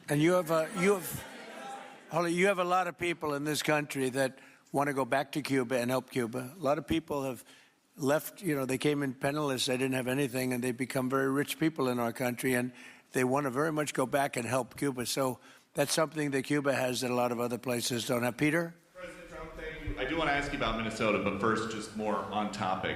And you have a lot of people in this country that want to go back to Cuba and help Cuba. A lot of people have left, they came in penniless, they didn't have anything, and they've become very rich people in our country, and they want to very much go back and help Cuba. So that's something that Cuba has that a lot of other places don't have. Peter? President Trump, thank you. I do want to ask you about Minnesota, but first, just more on topic.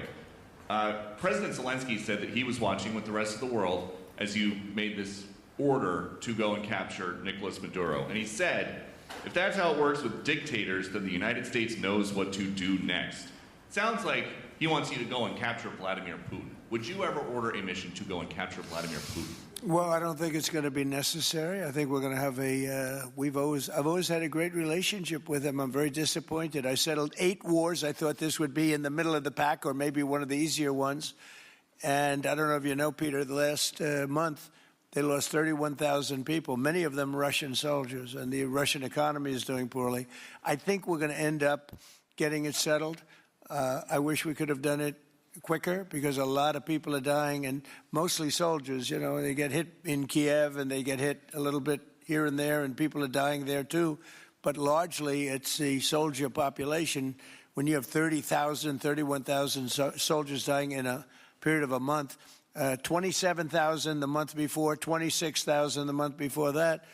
President Zelensky said that he was watching with the rest of the world as you made this order to go and capture Nicolas Maduro. And he said, if that's how it works with dictators, then the United States knows what to do next. Sounds like he wants you to go and capture Vladimir Putin. Would you ever order a mission to go and capture Vladimir Putin? Well, I don't think it's going to be necessary. I think we're going to have I've always had a great relationship with him. I'm very disappointed. I settled 8 wars. I thought this would be in the middle of the pack or maybe one of the easier ones. And I don't know if you know, Peter, the last month, they lost 31,000 people, many of them Russian soldiers, and the Russian economy is doing poorly. I think we're going to end up getting it settled. I wish we could have done it quicker because a lot of people are dying, and mostly soldiers. They get hit in Kiev and they get hit a little bit here and there, and people are dying there too. But largely, it's the soldier population. When you have 30,000, 31,000 soldiers dying in a period of a month, 27,000 the month before, 26,000 the month before that.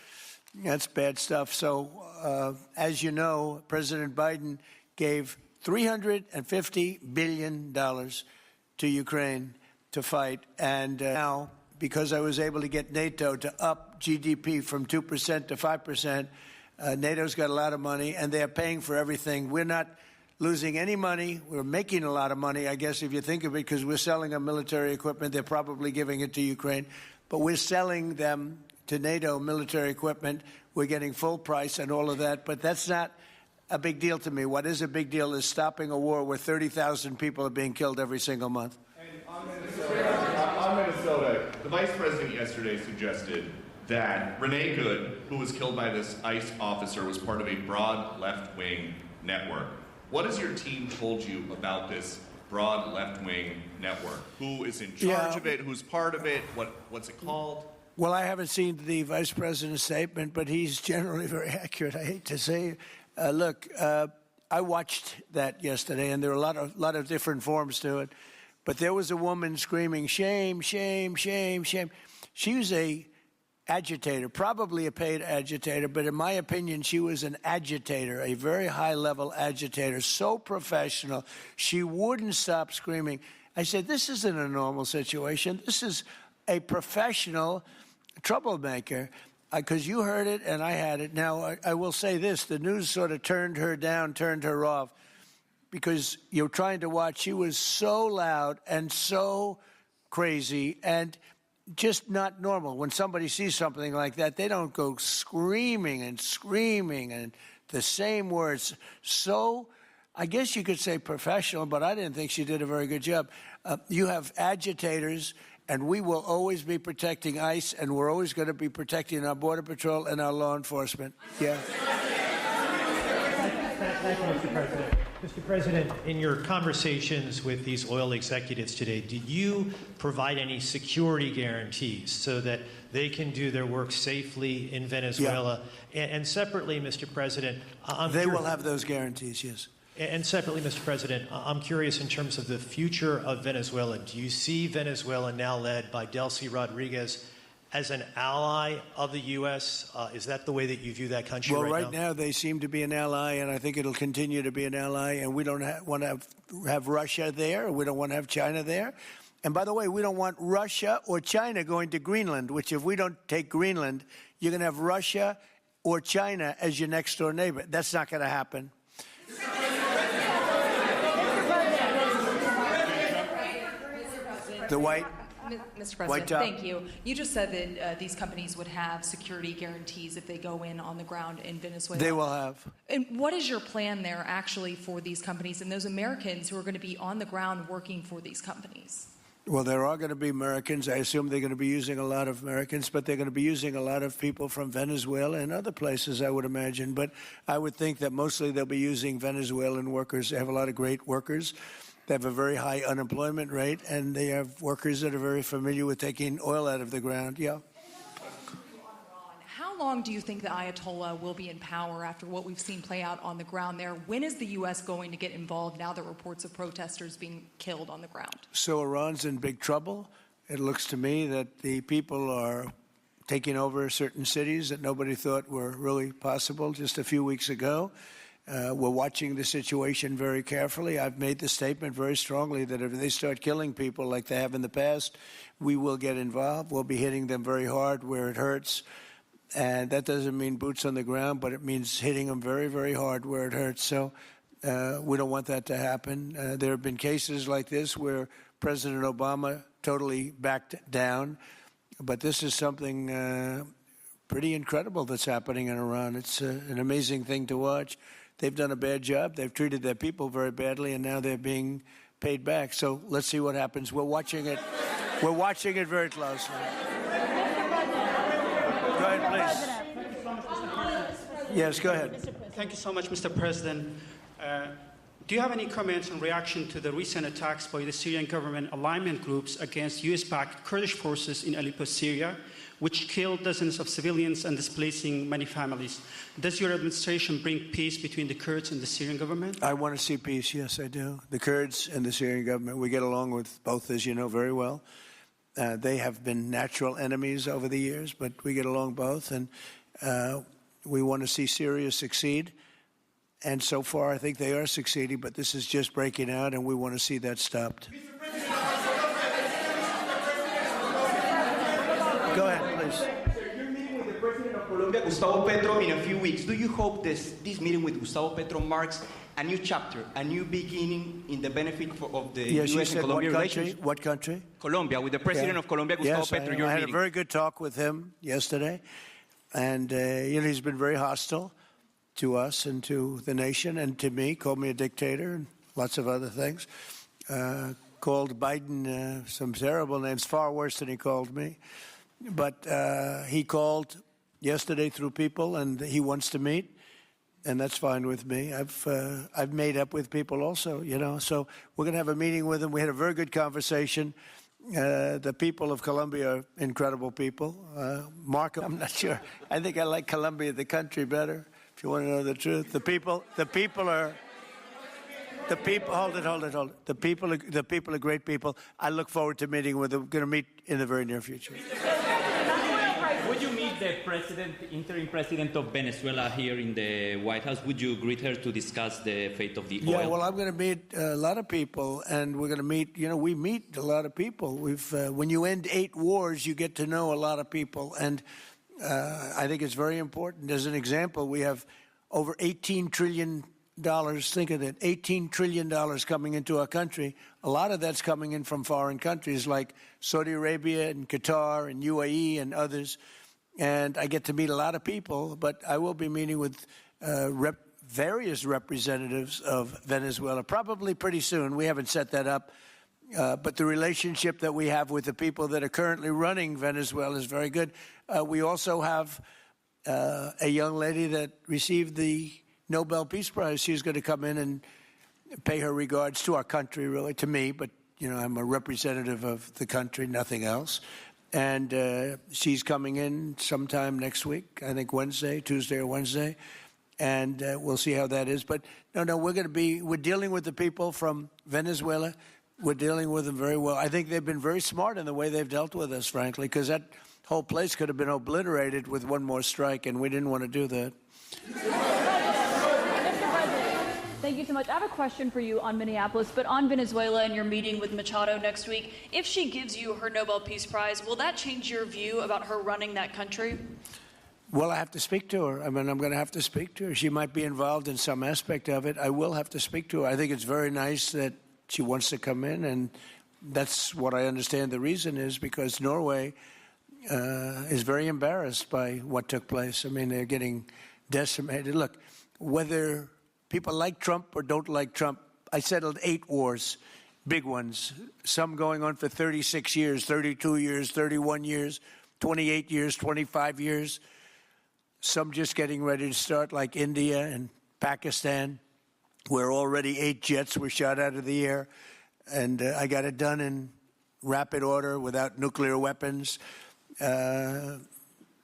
That's bad stuff. So, as you know, President Biden gave $350 billion to Ukraine to fight. And now, because I was able to get NATO to up GDP from 2% to 5%, NATO's got a lot of money, and they're paying for everything. We're not losing any money. We're making a lot of money, I guess, if you think of it, because we're selling them military equipment. They're probably giving it to Ukraine. But we're selling them to NATO military equipment. We're getting full price and all of that. But that's not a big deal to me. What is a big deal is stopping a war where 30,000 people are being killed every single month. And on Minnesota, the vice president yesterday suggested that Renee Good, who was killed by this ICE officer, was part of a broad left-wing network. What has your team told you about this broad left-wing network? Who is in charge of it? Who's part of it? What's it called? Well, I haven't seen the vice president's statement, but he's generally very accurate. I hate to say, look, I watched that yesterday, and there are a lot of different forms to it. But there was a woman screaming, "Shame, shame, shame, shame." She was a agitator, probably a paid agitator, but in my opinion, she was an agitator, a very high-level agitator, so professional. She wouldn't stop screaming. I said, this isn't a normal situation. This is a professional troublemaker, because you heard it and I had it. Now, I will say this. The news sort of turned her down, turned her off, because you're trying to watch. She was so loud and so crazy and just not normal. When somebody sees something like that, they don't go screaming and the same words. So I guess you could say professional, but I didn't think she did a very good job. You have agitators, And we will always be protecting ICE, and we're always going to be protecting our Border Patrol and our law enforcement. Yeah. Thank you, Mr. President. Mr. President, in your conversations with these oil executives today, did you provide any security guarantees so that they can do their work safely in Venezuela? Yeah. And separately, Mr. President, they will have those guarantees, yes. And separately, Mr. President, I'm curious in terms of the future of Venezuela. Do you see Venezuela, now led by Delcy Rodriguez, as an ally of the U.S.? Is that the way that you view that country right now? Well, right now they seem to be an ally, and I think it'll continue to be an ally. And we don't want to have Russia there. We don't want to have China there. And by the way, we don't want Russia or China going to Greenland, which if we don't take Greenland, you're going to have Russia or China as your next-door neighbor. That's not going to happen. The white... Mr. President, thank you. You just said that these companies would have security guarantees if they go in on the ground in Venezuela. They will have. And what is your plan there actually for these companies and those Americans who are going to be on the ground working for these companies? Well, there are going to be Americans. I assume they're going to be using a lot of Americans, but they're going to be using a lot of people from Venezuela and other places, I would imagine. But I would think that mostly they'll be using Venezuelan workers. They have a lot of great workers. They have a very high unemployment rate, and they have workers that are very familiar with taking oil out of the ground. Yeah. How long do you think the Ayatollah will be in power after what we've seen play out on the ground there? When is the U.S. going to get involved now that reports of protesters being killed on the ground? So Iran's in big trouble. It looks to me that the people are taking over certain cities that nobody thought were really possible just a few weeks ago. We're watching the situation very carefully. I've made the statement very strongly that if they start killing people like they have in the past, we will get involved. We'll be hitting them very hard where it hurts. And that doesn't mean boots on the ground, but it means hitting them very, very hard where it hurts. So we don't want that to happen. There have been cases like this where President Obama totally backed down. But this is something pretty incredible that's happening in Iran. It's an amazing thing to watch. They've done a bad job. They've treated their people very badly, and now they're being paid back. So let's see what happens. We're watching it. We're watching it very closely. Go ahead, please. Yes, go ahead. Thank you so much, Mr. President. Do you have any comments in reaction to the recent attacks by the Syrian government alignment groups against U.S.-backed Kurdish forces in Aleppo, Syria, which killed dozens of civilians and displacing many families? Does your administration bring peace between the Kurds and the Syrian government? I want to see peace, yes, I do. The Kurds and the Syrian government, we get along with both, as you know very well. They have been natural enemies over the years, but we get along both, and we want to see Syria succeed. And so far, I think they are succeeding, but this is just breaking out, and we want to see that stopped. Go ahead, please. You're meeting with the President of Colombia, Gustavo Petro, in a few weeks. Do you hope this meeting with Gustavo Petro marks a new chapter, a new beginning in the benefit of the U.S. and Colombia relations? What country? Colombia, with the President of Colombia, Gustavo Petro. I had a very good talk with him yesterday, and he's been very hostile to us and to the nation and to me, called me a dictator and lots of other things. Called Biden some terrible names, far worse than he called me. But he called yesterday through people, and he wants to meet, and that's fine with me. I've made up with people also, So we're going to have a meeting with him. We had a very good conversation. The people of Colombia are incredible people. Mark, I'm not sure. I think I like Colombia, the country, better. If you want to know the truth, the people are. The people, hold it. The people are great people. I look forward to meeting with them. We're going to meet in the very near future. Would you meet the interim president of Venezuela here in the White House? Would you greet her to discuss the fate of the oil? Yeah, well, I'm going to meet a lot of people, and we're going to meet, we meet a lot of people. When you end 8 wars, you get to know a lot of people, and I think it's very important. As an example, we have over $18 trillion. Think of that, $18 trillion coming into our country. A lot of that's coming in from foreign countries like Saudi Arabia and Qatar and UAE and others. And I get to meet a lot of people, but I will be meeting with various representatives of Venezuela, probably pretty soon. We haven't set that up. But the relationship that we have with the people that are currently running Venezuela is very good. We also have a young lady that received the Nobel Peace Prize. She's going to come in and pay her regards to our country, really, to me, but, I'm a representative of the country, nothing else. And she's coming in sometime next week, I think Tuesday or Wednesday, and we'll see how that is. But no, we're dealing with the people from Venezuela. We're dealing with them very well. I think they've been very smart in the way they've dealt with us, frankly, because that whole place could have been obliterated with one more strike, and we didn't want to do that. Thank you so much. I have a question for you on Minneapolis, but on Venezuela and your meeting with Machado next week. If she gives you her Nobel Peace Prize, will that change your view about her running that country? Well, I have to speak to her. I'm going to have to speak to her. She might be involved in some aspect of it. I will have to speak to her. I think it's very nice that she wants to come in, and that's what I understand the reason is, because Norway is very embarrassed by what took place. They're getting decimated. Look, whether people like Trump or don't like Trump, I settled 8 wars, big ones, some going on for 36 years, 32 years, 31 years, 28 years, 25 years, some just getting ready to start, like India and Pakistan, where already 8 jets were shot out of the air, and I got it done in rapid order without nuclear weapons.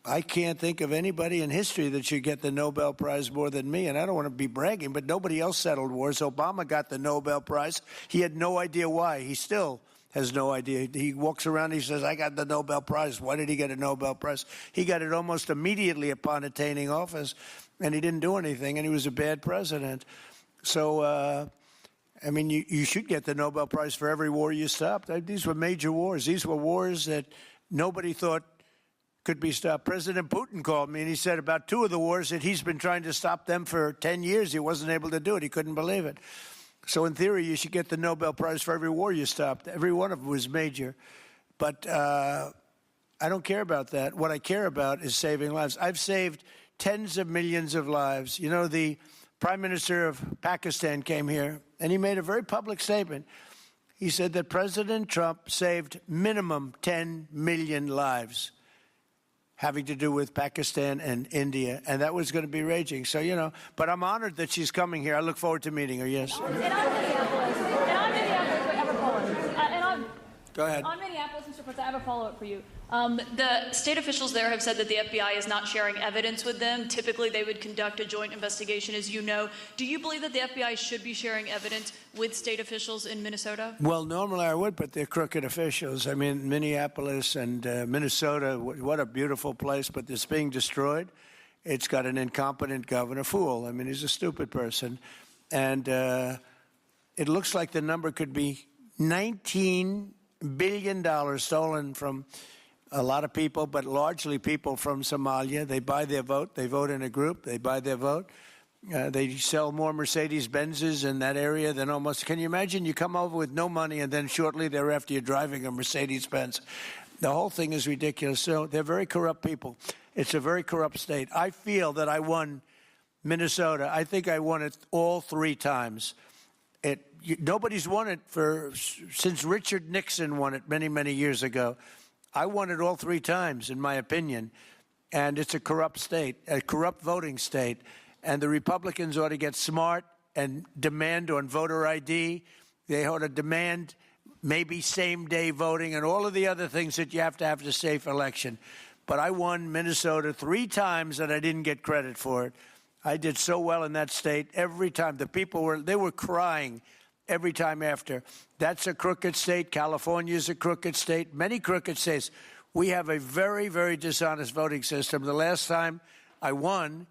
I can't think of anybody in history that should get the Nobel Prize more than me, and I don't want to be bragging, but nobody else settled wars. Obama got the Nobel Prize. He had no idea why. He still has no idea. He walks around, he says, I got the Nobel Prize. Why did he get a Nobel Prize? He got it almost immediately upon attaining office, and he didn't do anything, and he was a bad president. So, you should get the Nobel Prize for every war you stopped. These were major wars. These were wars that nobody thought could be stopped. President Putin called me, and he said about 2 of the wars that he's been trying to stop them for 10 years. He wasn't able to do it. He couldn't believe it. So in theory, you should get the Nobel Prize for every war you stopped. Every one of them was major. But I don't care about that. What I care about is saving lives. I've saved tens of millions of lives. The Prime Minister of Pakistan came here, and he made a very public statement. He said that President Trump saved minimum 10 million lives having to do with Pakistan and India, and that was going to be raging. So, but I'm honored that she's coming here. I look forward to meeting her, yes. And on Minneapolis, I have a follow-up. Go ahead. On Minneapolis, Mr. President, I have a follow-up for you. The state officials there have said that the FBI is not sharing evidence with them. Typically, they would conduct a joint investigation, as you know. Do you believe that the FBI should be sharing evidence with state officials in Minnesota? Well, normally I would, but they're crooked officials. Minneapolis and Minnesota, what a beautiful place, but it's being destroyed. It's got an incompetent governor, fool. He's a stupid person. And it looks like the number could be $19 billion stolen from a lot of people, but largely people from Somalia. They buy their vote. They vote in a group. They buy their vote. They sell more Mercedes-Benzes in that area than almost. Can you imagine? You come over with no money, and then shortly thereafter you're driving a Mercedes-Benz. The whole thing is ridiculous. So they're very corrupt people. It's a very corrupt state. I feel that I won Minnesota. I think I won it all 3 times. Nobody's won it since Richard Nixon won it many, many years ago. I won it all 3 times, in my opinion. And it's a corrupt state, a corrupt voting state. And the Republicans ought to get smart and demand on voter ID. They ought to demand maybe same-day voting and all of the other things that you have to have a safe election. But I won Minnesota 3 times, and I didn't get credit for it. I did so well in that state every time. The people were crying every time after. That's a crooked state. California is a crooked state. Many crooked states. We have a very, very dishonest voting system. The last time I won,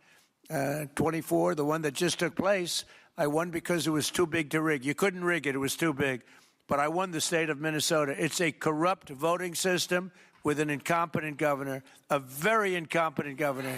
24, the one that just took place, I won because it was too big to rig. You couldn't rig it. It was too big. But I won the state of Minnesota. It's a corrupt voting system with an incompetent governor, a very incompetent governor.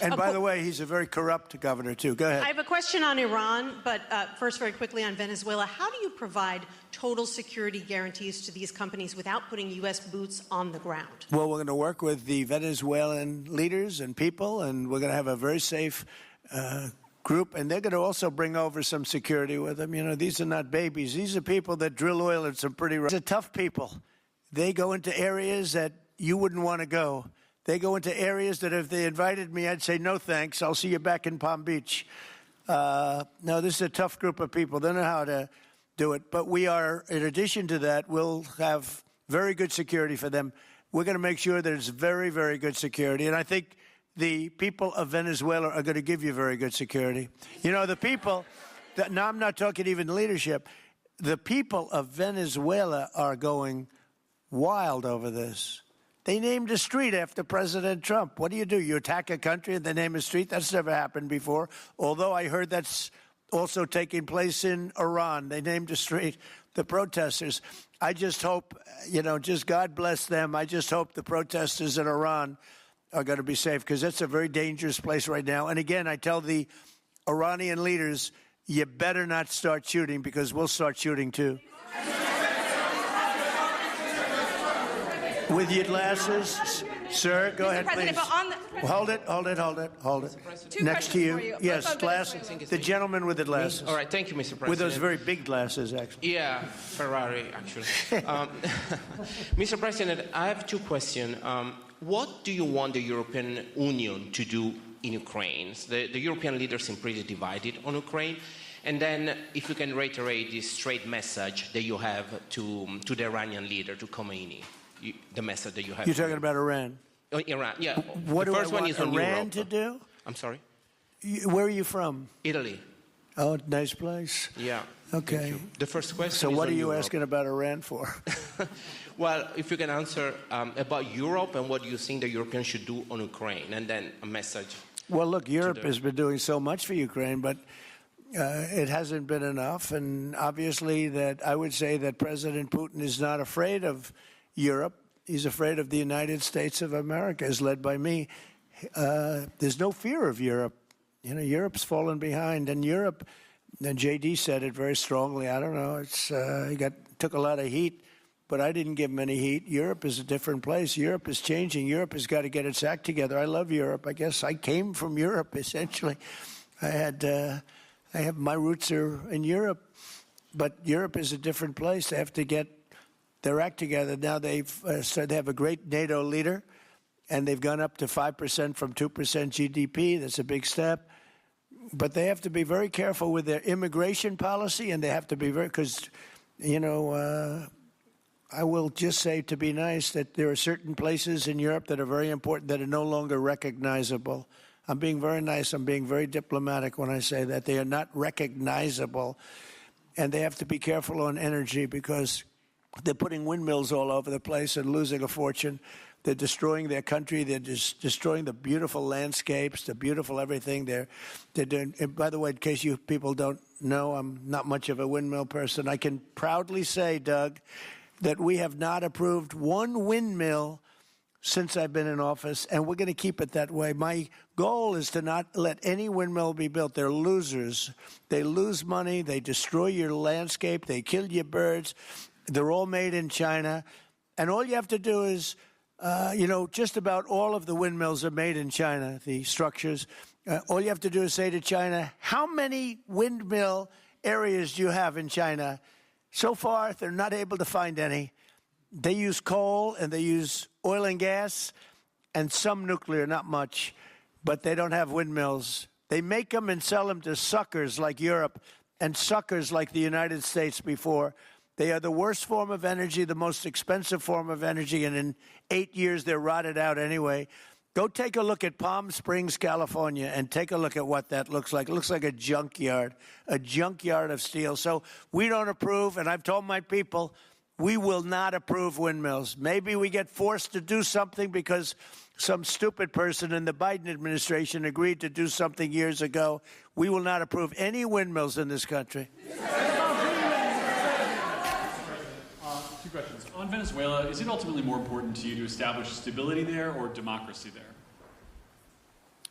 And by the way, he's a very corrupt governor, too. Go ahead. I have a question on Iran, but first, very quickly on Venezuela. How do you provide total security guarantees to these companies without putting U.S. boots on the ground? Well, we're going to work with the Venezuelan leaders and people, and we're going to have a very safe group, and they're going to also bring over some security with them. You know, these are not babies. These are people that drill oil in some pretty... These are tough people. They go into areas that you wouldn't want to go. They go into areas that if they invited me, I'd say, no thanks, I'll see you back in Palm Beach. No, this is a tough group of people. They know how to do it. But we are, in addition to that, we'll have very good security for them. We're going to make sure there's very, very good security. And I think the people of Venezuela are going to give you very good security. You know, the people, now I'm not talking even leadership, the people of Venezuela are going wild over this. They named a street after President Trump. What do? You attack a country and they name a street? That's never happened before, although I heard that's also taking place in Iran. They named a street, the protesters. I just hope, you know, just God bless them. I just hope the protesters in Iran are going to be safe, because it's a very dangerous place right now. And again, I tell the Iranian leaders, you better not start shooting, because we'll start shooting too. With your glasses, sir, go ahead, please. Hold it. Next to you. Yes, glasses. The gentleman with the glasses. All right, thank you, Mr. President. With those very big glasses, actually. Yeah, Ferrari, actually. Mr. President, I have two questions. What do you want the European Union to do in Ukraine? The European leaders seem pretty divided on Ukraine. And then, if you can reiterate this straight message that you have to the Iranian leader, to Khomeini, the message that you have. You're talking about Iran? Iran, yeah. What the do first I one want is on Iran Europe. to do? I'm sorry? Where are you from? Italy. Oh, nice place. Yeah. Okay. The first question So is what on are you Europe. asking about Iran for? Well, if you can answer about Europe and what you think the Europeans should do on Ukraine, and then a message. Well, look, Europe has been doing so much for Ukraine, but it hasn't been enough. And obviously that I would say that President Putin is not afraid of Europe. He's afraid of the United States of America, as led by me. There's no fear of Europe. You know, Europe's fallen behind, and Europe, and JD said it very strongly. I don't know, he took a lot of heat, but I didn't give him any heat. Europe is a different place. Europe is changing. Europe has got to get its act together. I love Europe. I guess I came from Europe, essentially. I have my roots are in Europe, but Europe is a different place. They have to get their act together. Now they have a great NATO leader, and they've gone up to 5% from 2% GDP. That's a big step. But they have to be very careful with their immigration policy, and they have to be very, because, you know, I will just say, to be nice, that there are certain places in Europe that are very important that are no longer recognizable. I'm being very nice. I'm being very diplomatic when I say that. They are not recognizable, and they have to be careful on energy, because they're putting windmills all over the place and losing a fortune. They're destroying their country. They're just destroying the beautiful landscapes, the beautiful everything. They're doing. And by the way, in case you people don't know, I'm not much of a windmill person. I can proudly say, Doug, that we have not approved one windmill since I've been in office, and we're going to keep it that way. My goal is to not let any windmill be built. They're losers. They lose money. They destroy your landscape. They kill your birds. They're all made in China. And all you have to do is, you know, just about all of the windmills are made in China, the structures. All you have to do is say to China, how many windmill areas do you have in China? So far, they're not able to find any. They use coal and they use oil and gas and some nuclear, not much, but they don't have windmills. They make them and sell them to suckers like Europe and suckers like the United States before. They are the worst form of energy, the most expensive form of energy, and in 8 years they're rotted out anyway. Go take a look at Palm Springs, California, and take a look at what that looks like. It looks like a junkyard of steel. So we don't approve, and I've told my people, we will not approve windmills. Maybe we get forced to do something because some stupid person in the Biden administration agreed to do something years ago. We will not approve any windmills in this country. Two questions. On Venezuela, is it ultimately more important to you to establish stability there or democracy there?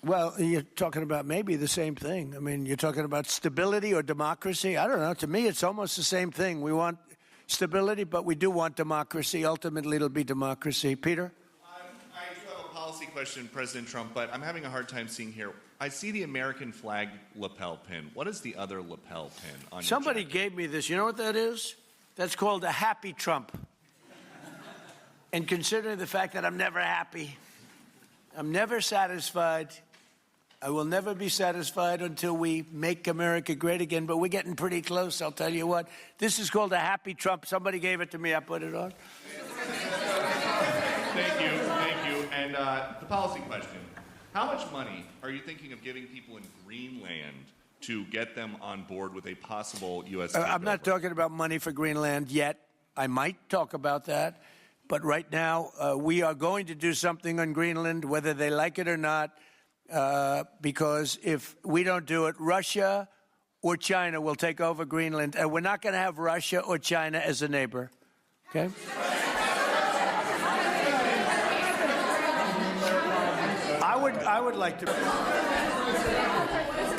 Well, you're talking about maybe the same thing. I mean, you're talking about stability or democracy. I don't know. To me, it's almost the same thing. We want stability, but we do want democracy. Ultimately, it'll be democracy. Peter? I do have a policy policy question, President Trump, but I'm having a hard time seeing here. I see the American flag lapel pin. What is the other lapel pin on Somebody your jacket? gave me this. You know what that is? That's called a happy Trump. And considering the fact that I'm never happy, I'm never satisfied, I will never be satisfied until we make America great again, but we're getting pretty close, I'll tell you what. This is called a happy Trump. Somebody gave it to me, I put it on. Thank you. And the policy question. How much money are you thinking of giving people in Greenland to get them on board with a possible U.S. I'm not talking about money for Greenland yet. I might talk about that. But right now, we are going to do something on Greenland, whether they like it or not, because if we don't do it, Russia or China will take over Greenland, and we're not going to have Russia or China as a neighbor. Okay? I would like to.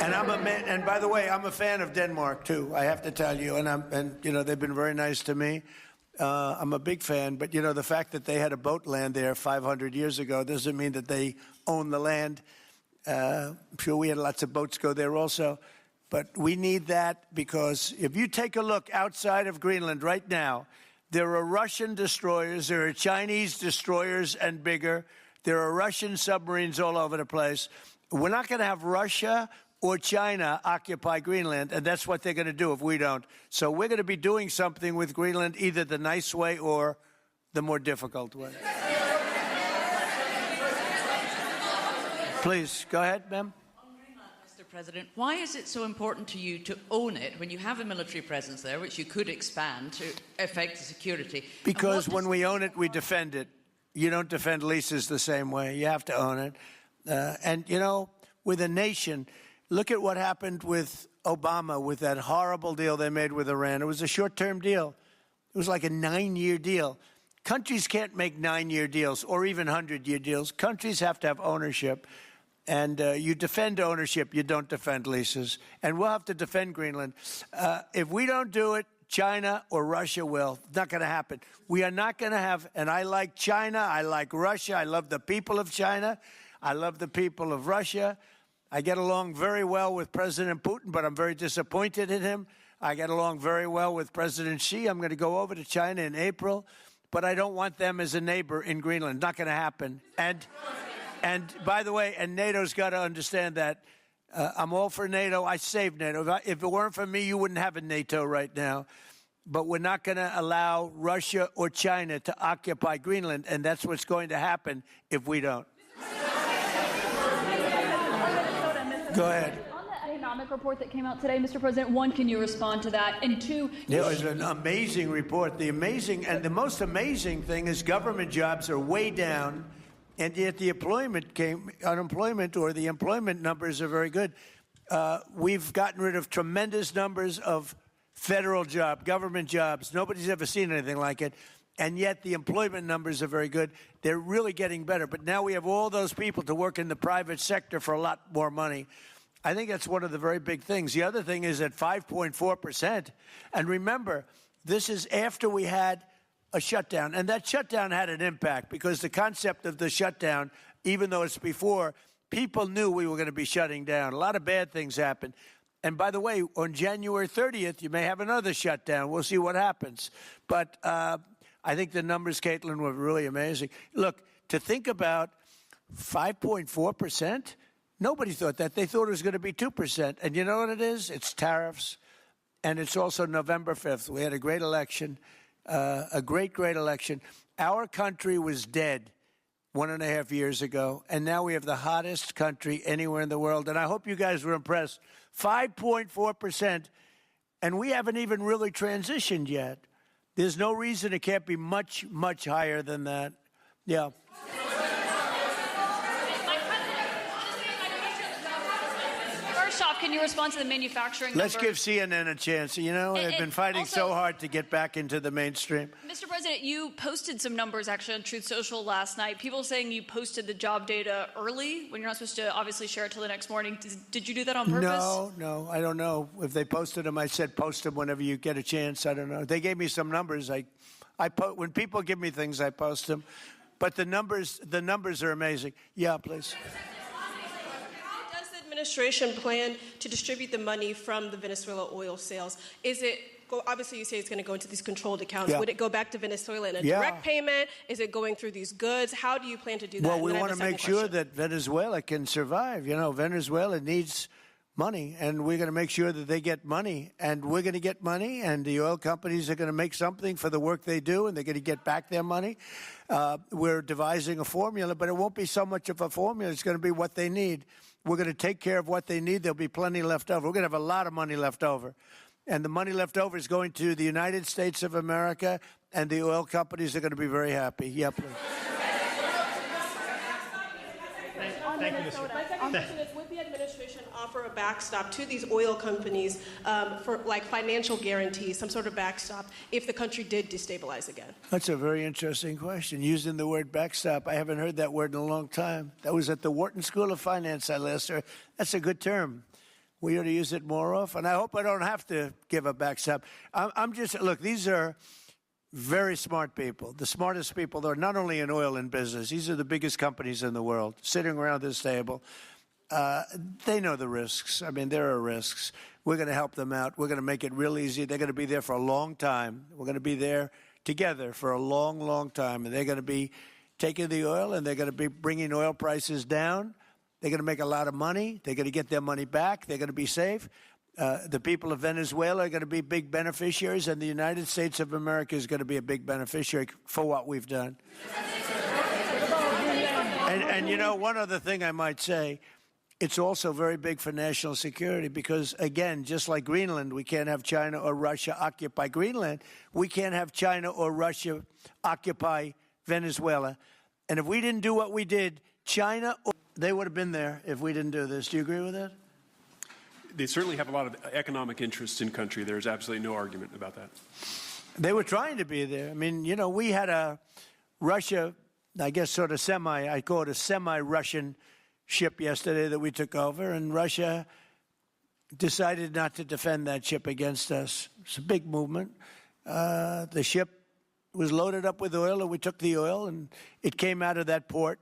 And by the way, I'm a fan of Denmark too. I have to tell you, and they've been very nice to me. I'm a big fan, but the fact that they had a boat land there 500 years ago doesn't mean that they own the land. I'm sure we had lots of boats go there also, but we need that because if you take a look outside of Greenland right now, there are Russian destroyers, there are Chinese destroyers and bigger, there are Russian submarines all over the place. We're not going to have Russia or China occupy Greenland, and that's what they're going to do if we don't. So we're going to be doing something with Greenland, either the nice way or the more difficult way. Please, go ahead, ma'am. Mr. President, why is it so important to you to own it when you have a military presence there, which you could expand to affect the security? Because when we own it, we defend it. You don't defend leases the same way. You have to own it. And, with a nation, look at what happened with Obama, with that horrible deal they made with Iran. It was a short-term deal. It was like a 9-year deal. Countries can't make 9-year deals or even 100-year deals. Countries have to have ownership. And you defend ownership, you don't defend leases. And we'll have to defend Greenland. If we don't do it, China or Russia will. It's not going to happen. We are not going to have, and I like China, I like Russia, I love the people of China, I love the people of Russia. I get along very well with President Putin, but I'm very disappointed in him. I get along very well with President Xi. I'm going to go over to China in April, but I don't want them as a neighbor in Greenland. Not going to happen. And by the way, and NATO's got to understand that. I'm all for NATO. I saved NATO. If it weren't for me, you wouldn't have a NATO right now. But we're not going to allow Russia or China to occupy Greenland, and that's what's going to happen if we don't. Go ahead. On the economic report that came out today, Mr. President, one, can you respond to that? And two, it was an amazing report. The most amazing thing is government jobs are way down. And yet the unemployment or the employment numbers are very good. We've gotten rid of tremendous numbers of federal government jobs. Nobody's ever seen anything like it. And yet the employment numbers are very good. They're really getting better. But now we have all those people to work in the private sector for a lot more money. I think that's one of the very big things. The other thing is at 5.4%. And remember, this is after we had a shutdown. And that shutdown had an impact because the concept of the shutdown, even though it's before, people knew we were going to be shutting down. A lot of bad things happened. And by the way, on January 30th, you may have another shutdown. We'll see what happens. But I think the numbers, Caitlin, were really amazing. Look, to think about 5.4%, nobody thought that. They thought it was going to be 2%. And you know what it is? It's tariffs. And it's also November 5th. We had a great election. A great election. Our country was dead 1.5 years ago, and now we have the hottest country anywhere in the world. And I hope you guys were impressed. 5.4%, and we haven't even really transitioned yet. There's no reason it can't be much, much higher than that. Yeah. first off, can you respond to the manufacturing Let's number? give CNN a chance. They've been fighting also, so hard to get back into the mainstream. Mr. President, you posted some numbers actually on Truth Social last night. People saying you posted the job data early when you're not supposed to obviously share it till the next morning. Did you do that on purpose? No, I don't know. If they posted them, I said post them whenever you get a chance. I don't know. They gave me some numbers. When people give me things, I post them. But the numbers are amazing. Yeah, please. How does the administration plan to distribute the money from the Venezuela oil sales? Is it, obviously you say it's going to go into these controlled accounts. Yeah. Would it go back to Venezuela in a Yeah. direct payment? Is it going through these goods? How do you plan to do that? Well, And we then I want have to a make second sure question. that Venezuela can survive. You know, Venezuela needs money, and we're going to make sure that they get money, and we're going to get money, and the oil companies are going to make something for the work they do, and they're going to get back their money. We're devising a formula, but it won't be so much of a formula. It's going to be what they need. We're going to take care of what they need. There'll be plenty left over. We're going to have a lot of money left over. And the money left over is going to the United States of America, and the oil companies are going to be very happy. Yeah, please. Thank you, Mr. My second question is, would the administration offer a backstop to these oil companies for like financial guarantees, some sort of backstop, if the country did destabilize again? That's a very interesting question. Using the word backstop, I haven't heard that word in a long time. That was at the Wharton School of Finance I last heard. That's a good term. We ought to use it more often. I hope I don't have to give a backstop. Look, these are very smart people, the smartest people. They're not only in oil and business. These are the biggest companies in the world sitting around this table. They know the risks. I mean, there are risks. We're going to help them out. We're going to make it real easy. They're going to be there for a long time. We're going to be there together for a long, long time. And they're going to be taking the oil, and they're going to be bringing oil prices down. They're going to make a lot of money. They're going to get their money back. They're going to be safe. The people of Venezuela are going to be big beneficiaries, and the United States of America is going to be a big beneficiary for what we've done. And you know, one other thing I might say, it's also very big for national security because, again, just like Greenland, we can't have China or Russia occupy Greenland. We can't have China or Russia occupy Venezuela. And if we didn't do what we did, China, they would have been there if we didn't do this. Do you agree with that? They certainly have a lot of economic interests in country. There's absolutely no argument about that. They were trying to be there. I mean, you know, we had a Russia, I guess sort of I call it a semi-Russian ship yesterday that we took over, and Russia decided not to defend that ship against us. It's a big movement. The ship was loaded up with oil, and we took the oil, and it came out of that port.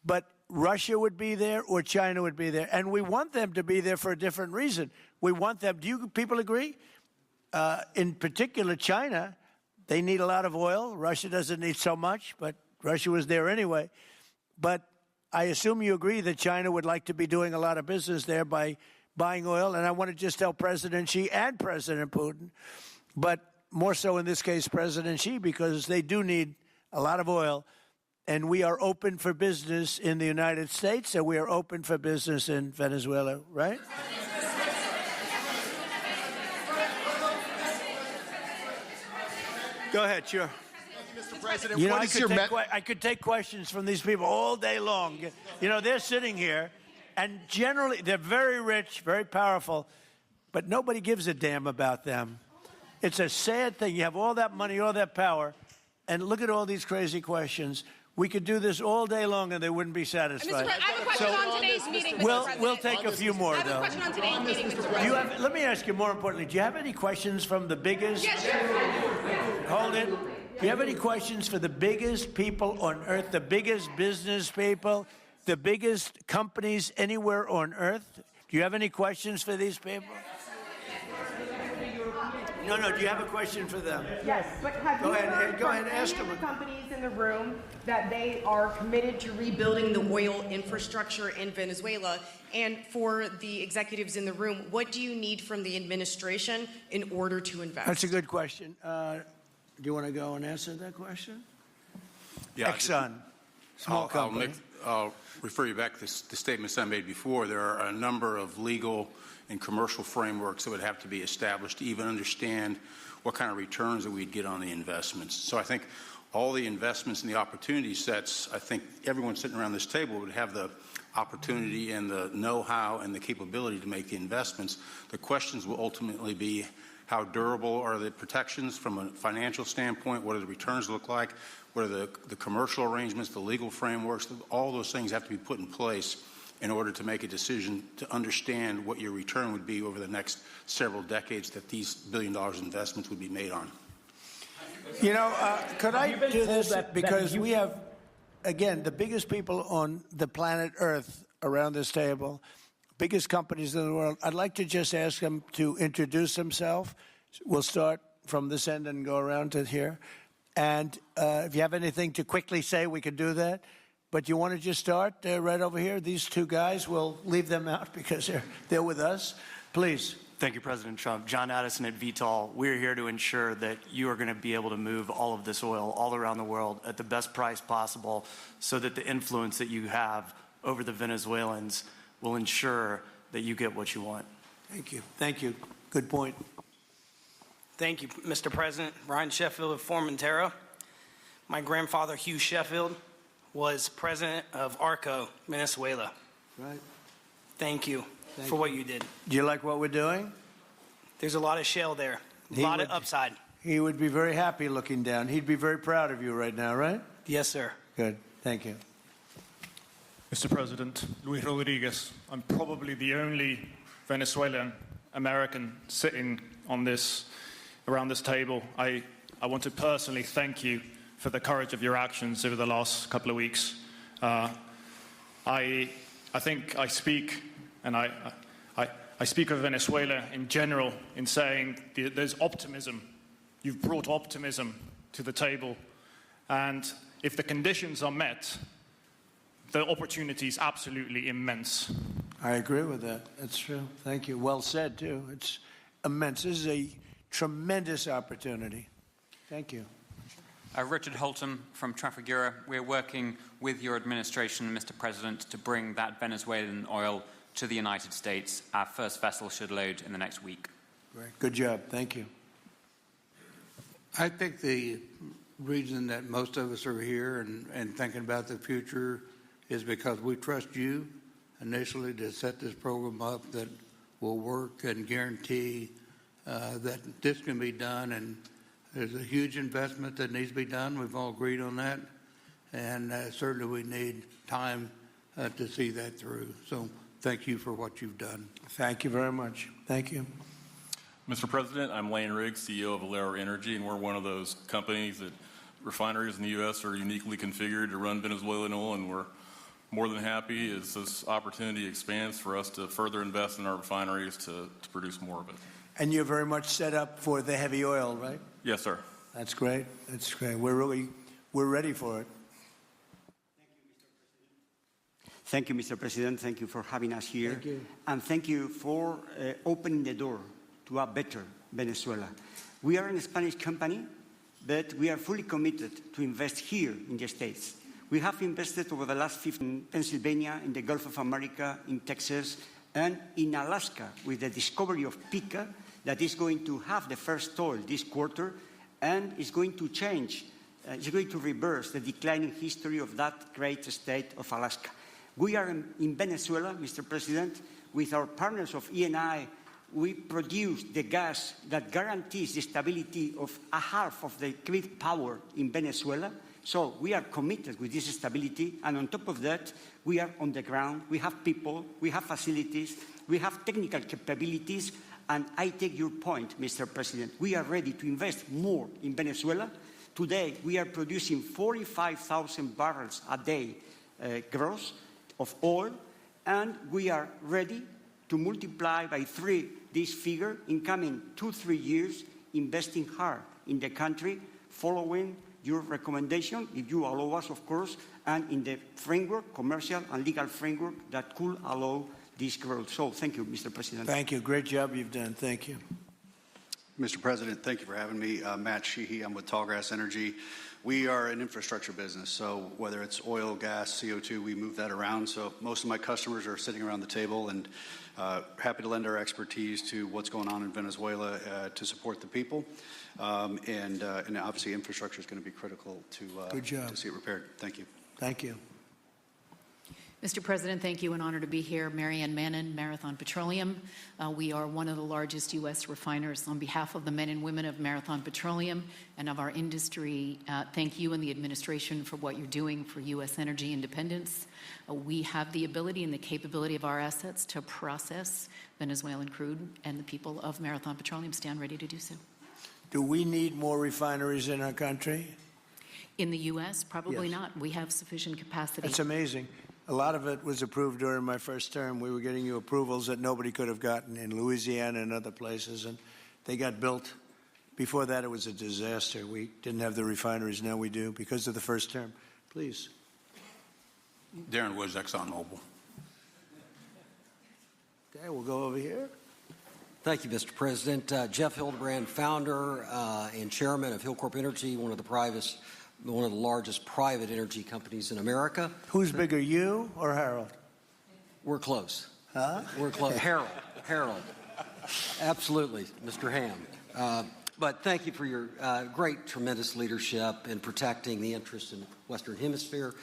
But Russia would be there or China would be there. And we want them to be there for a different reason. We want them, do you people agree? In particular, China, they need a lot of oil. Russia doesn't need so much, but Russia was there anyway. But I assume you agree that China would like to be doing a lot of business there by buying oil. And I want to just tell President Xi and President Putin, but more so in this case, President Xi, because they do need a lot of oil. And we are open for business in the United States, and we are open for business in Venezuela, right? Go ahead, sure. Mr. President, You know, what is your I could take questions from these people all day long. You know, they're sitting here, and generally they're very rich, very powerful, but nobody gives a damn about them. It's a sad thing. You have all that money, all that power, and look at all these crazy questions. We could do this all day long and they wouldn't be satisfied. I have a question on today's meeting, Mr. President. We'll take a few more, though. I have a question on today's meeting, Mr. President. Let me ask you more importantly, do you have any questions from the biggest? Yes, sure. Hold it. Do you have any questions for the biggest people on earth, the biggest business people, the biggest companies anywhere on earth? Do you have any questions for these people? No, do you have a question for them? Yes, but have Go you ahead, heard go from ahead, ask any of them. the companies in the room that they are committed to rebuilding the oil infrastructure in Venezuela? And for the executives in the room, what do you need from the administration in order to invest? That's a good question. Do you want to go and answer that question? Yeah, Exxon, small company. I'll refer you back to the statements I made before. There are a number of legal and commercial frameworks that would have to be established to even understand what kind of returns that we'd get on the investments. So I think all the investments and the opportunity sets, I think everyone sitting around this table would have the opportunity and the know-how and the capability to make the investments. The questions will ultimately be how durable are the protections from a financial standpoint, what do the returns look like, what are the commercial arrangements, the legal frameworks, all those things have to be put in place in order to make a decision to understand what your return would be over the next several decades that these $1 billion investments would be made on. You know, could I do this? Because we have again, the biggest people on the planet Earth around this table, biggest companies in the world, I'd like to just ask them to introduce themselves. We'll start from this end and go around to here. And if you have anything to quickly say, we can do that. But you want to just start right over here? These two guys, we'll leave them out because they're with us. Please. Thank you, President Trump. John Addison at Vitol. We're here to ensure that you are going to be able to move all of this oil all around the world at the best price possible so that the influence that you have over the Venezuelans will ensure that you get what you want. Thank you. Thank you. Good point. Thank you, Mr. President. Ryan Sheffield of Formentera. My grandfather, Hugh Sheffield, was president of ARCO, Venezuela. Right. Thank you for what you did. Do you like what we're doing? There's a lot of shale there, a lot of upside. He would be very happy looking down. He'd be very proud of you right now, right? Yes, sir. Good. Thank you. Mr. President, Luis Rodriguez. I'm probably the only Venezuelan American sitting on around this table. I want to personally thank you for the courage of your actions over the last couple of weeks. I think I speak, and I speak of Venezuela in general in saying there's optimism. You've brought optimism to the table, and if the conditions are met, the opportunity is absolutely immense. I agree with that. That's true. Thank you. Well said, too. It's immense. This is a tremendous opportunity. Thank you. Richard Holton from Trafigura. We're working with your administration, Mr. President, to bring that Venezuelan oil to the United States. Our first vessel should load in the next week. Great. Good job. Thank you. I think the reason that most of us are here and thinking about the future is because we trust you initially to set this program up that will work and guarantee that this can be done. And there's a huge investment that needs to be done. We've all agreed on that. And certainly we need time to see that through. So thank you for what you've done. Thank you very much. Thank you. Mr. President, I'm Lane Riggs, CEO of Valero Energy, and we're one of those companies that refineries in the U.S. are uniquely configured to run Venezuelan oil, and we're more than happy as this opportunity expands for us to further invest in our refineries to produce more of it. And you're very much set up for the heavy oil, right? Yes, sir. That's great. That's great. We're ready for it. Thank you, Mr. President. Thank you for having us here. Thank you. And thank you for opening the door to a better Venezuela. We are a Spanish company, but we are fully committed to invest here in the States. We have invested over the last 15 years in Pennsylvania, in the Gulf of America, in Texas, and in Alaska with the discovery of Pikka that is going to have the first oil this quarter and is going to change, is going to reverse the declining history of that great state of Alaska. We are in Venezuela, Mr. President, with our partners of Eni. We produce the gas that guarantees the stability of a half of the grid power in Venezuela. So we are committed with this stability, and on top of that, we are on the ground, we have people, we have facilities, we have technical capabilities, and I take your point, Mr. President. We are ready to invest more in Venezuela. Today, we are producing 45,000 barrels a day gross of oil, and we are ready to multiply by 3 this figure in coming 2-3 years, investing hard in the country, following your recommendation, if you allow us, of course, and in the framework, commercial and legal framework that could allow this growth. So thank you, Mr. President. Thank you. Great job you've done. Thank you. Mr. President, thank you for having me. Matt Sheehy, I'm with Tallgrass Energy. We are an infrastructure business, so whether it's oil, gas, CO2, we move that around. So most of my customers are sitting around the table and happy to lend our expertise to what's going on in Venezuela to support the people. And obviously infrastructure is going to be critical to see it repaired. Thank you. Thank you. Mr. President, thank you. An honor to be here. Marianne Mannon, Marathon Petroleum. We are one of the largest U.S. refiners. On behalf of the men and women of Marathon Petroleum and of our industry, thank you and the administration for what you're doing for U.S. energy independence. We have the ability and the capability of our assets to process Venezuelan crude, and the people of Marathon Petroleum stand ready to do so. Do we need more refineries in our country? In the U.S., probably Yes. not. We have sufficient capacity. That's amazing. A lot of it was approved during my first term. We were getting you approvals that nobody could have gotten in Louisiana and other places, and they got built. Before that, it was a disaster. We didn't have the refineries. Now we do because of the first term. Please. Darren Woods, ExxonMobil. Okay, we'll go over here. Thank you, Mr. President. Jeff Hildebrand, founder and chairman of Hillcorp Energy, one of the largest private energy companies in America. Who's bigger, you or Harold? We're close. Huh? We're close. Harold. Absolutely, Mr. Ham. But thank you for your great, tremendous leadership in protecting the interests in the Western Hemisphere.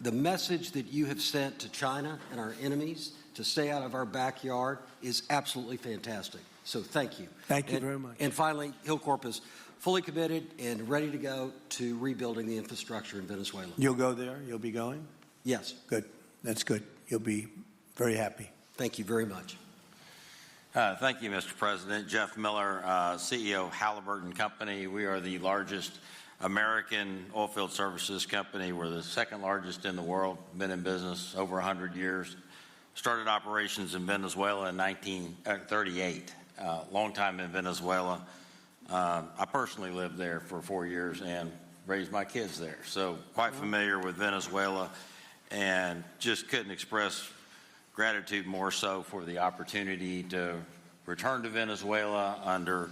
The message that you have sent to China and our enemies to stay out of our backyard is absolutely fantastic. So thank you. Thank you very much. And finally, Hillcorp is fully committed and ready to go to rebuilding the infrastructure in Venezuela. You'll go there? You'll be going? Yes. Good. That's good. You'll be very happy. Thank you very much. Thank you, Mr. President. Jeff Miller, CEO of Halliburton Company. We are the largest American oilfield services company. We're the second largest in the world, been in business over 100 years. Started operations in Venezuela in 1938. Long time in Venezuela. I personally lived there for 4 years and raised my kids there. So quite familiar with Venezuela, and just couldn't express gratitude more so for the opportunity to return to Venezuela under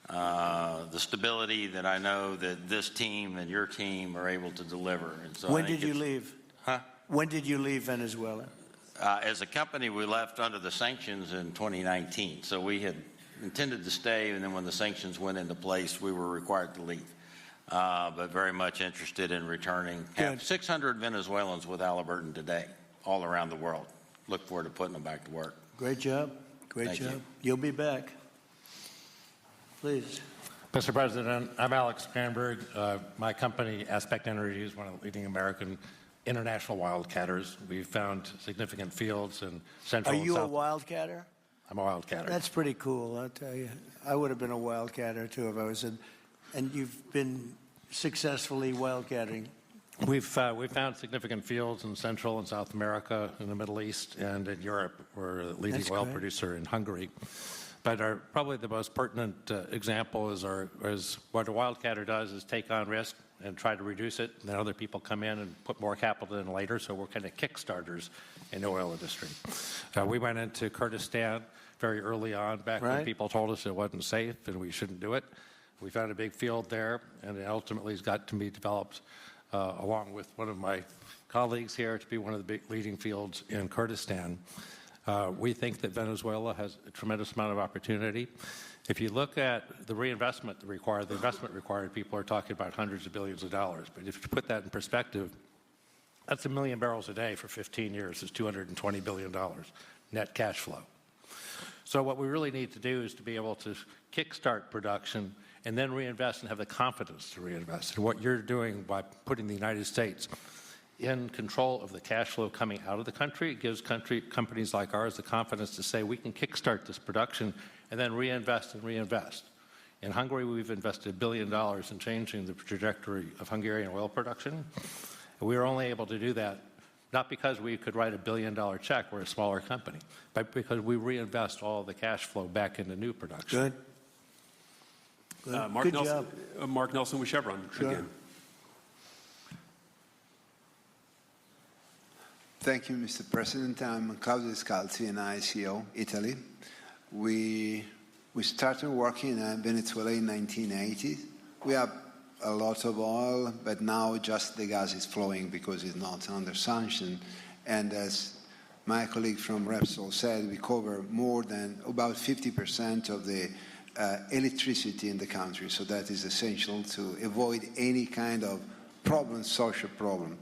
the stability that I know that this team and your team are able to deliver. And so When did you leave? Huh? When did you leave Venezuela? As a company, we left under the sanctions in 2019. So we had intended to stay, and then when the sanctions went into place, we were required to leave. But very much interested in returning. Have 600 Venezuelans with Halliburton today, all around the world. Look forward to putting them back to work. Great job. Great Thank job. you. You'll be back. Please. Mr. President, I'm Alex Cranberg. My company, Aspect Energy, is one of the leading American international wildcatters. We've found significant fields in Central Are and you a South. wildcatter? I'm a wildcatter. That's pretty cool, I'll tell you. I would have been a wildcatter too if I was in. And you've been successfully wildcatting. We've found significant fields in Central and South America, in the Middle East, and in Europe. We're a leading That's oil great. producer in Hungary. But probably the most pertinent example is what a wildcatter does is take on risk and try to reduce it, and then other people come in and put more capital in later, so we're kind of kickstarters in the oil industry. We went into Kurdistan very early on, back when Right. people told us it wasn't safe and we shouldn't do it. We found a big field there, and it ultimately has got to be developed along with one of my colleagues here to be one of the big leading fields in Kurdistan. We think that Venezuela has a tremendous amount of opportunity. If you look at the reinvestment required, the investment required, people are talking about hundreds of billions of dollars. But if you put that in perspective, that's 1 million barrels a day for 15 years is $220 billion net cash flow. So what we really need to do is to be able to kickstart production and then reinvest and have the confidence to reinvest. And what you're doing by putting the United States in control of the cash flow coming out of the country, it gives companies like ours the confidence to say we can kickstart this production and then reinvest and reinvest. In Hungary, we've invested $1 billion in changing the trajectory of Hungarian oil production. And we were only able to do that not because we could write $1 billion check, we're a smaller company, but because we reinvest all the cash flow back into new production. Good. Mark Good Nelson, job. Mark Nelson with Chevron again. Thank you, Mr. President. I'm Claudio Descalzi, and I CEO, Italy. We started working in Venezuela in 1980. We have a lot of oil, but now just the gas is flowing because it's not under sanction. And as my colleague from Repsol said, we cover more than about 50% of the electricity in the country. So that is essential to avoid any kind of problem, social problem.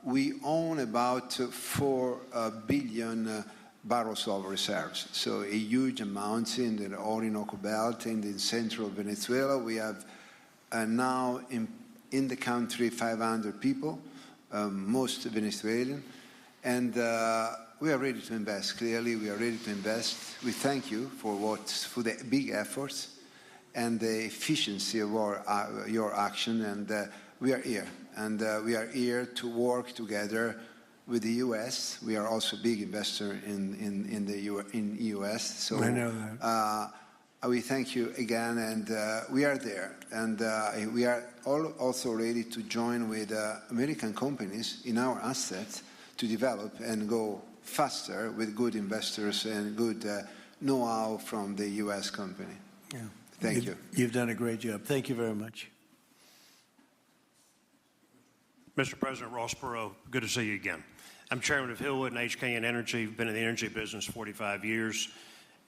We own about 4 billion barrels of reserves, so a huge amount in the Orinoco Belt and in central Venezuela. We have now in the country 500 people, most Venezuelan, and we are ready to invest. Clearly, we are ready to invest. We thank you for the big efforts and the efficiency of your action. And we are here. And we are here to work together with the U.S. We are also a big investor in the U.S. So I know that. we thank you again, and we are there. And we are also ready to join with American companies in our assets to develop and go faster with good investors and good know-how from the U.S. company. Yeah. Thank you. You've done a great job. Thank you very much. Mr. President, Ross Perot, good to see you again. I'm chairman of Hillwood and HKN Energy. Been in the energy business 45 years,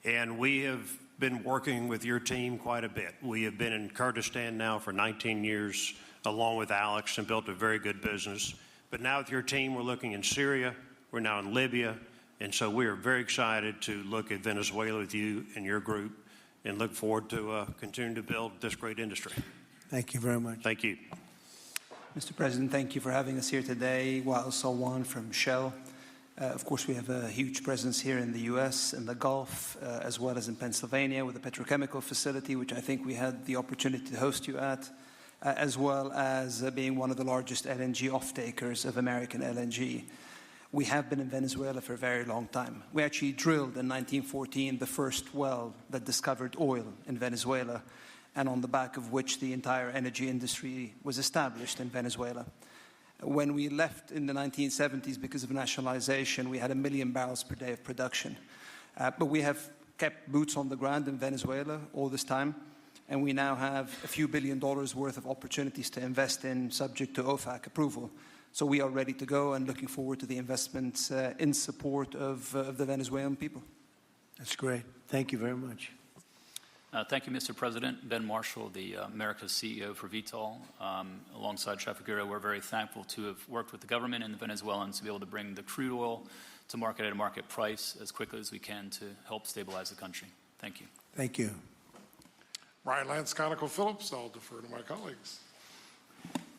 and we have been working with your team quite a bit. We have been in Kurdistan now for 19 years, along with Alex, and built a very good business. But now with your team, we're looking in Syria, we're now in Libya, and so we are very excited to look at Venezuela with you and your group, and look forward to continuing to build this great industry. Thank you very much. Thank you. Mr. President, thank you for having us here today. Wael Salwan from Shell. Of course, we have a huge presence here in the U.S., in the Gulf, as well as in Pennsylvania with the petrochemical facility, which I think we had the opportunity to host you at, as well as being one of the largest LNG off-takers of American LNG. We have been in Venezuela for a very long time. We actually drilled in 1914 the first well that discovered oil in Venezuela, and on the back of which the entire energy industry was established in Venezuela. When we left in the 1970s because of nationalization, we had 1 million barrels per day of production. But we have kept boots on the ground in Venezuela all this time, and we now have a few $1 billion worth of opportunities to invest in, subject to OFAC approval. So we are ready to go and looking forward to the investments in support of the Venezuelan people. That's great. Thank you very much. Thank you, Mr. President. Ben Marshall, the America's CEO for Vitol. Alongside Trafigura, we're very thankful to have worked with the government and the Venezuelans to be able to bring the crude oil to market at a market price as quickly as we can to help stabilize the country. Thank you. Thank you. Brian Lance, ConocoPhillips. I'll defer to my colleagues.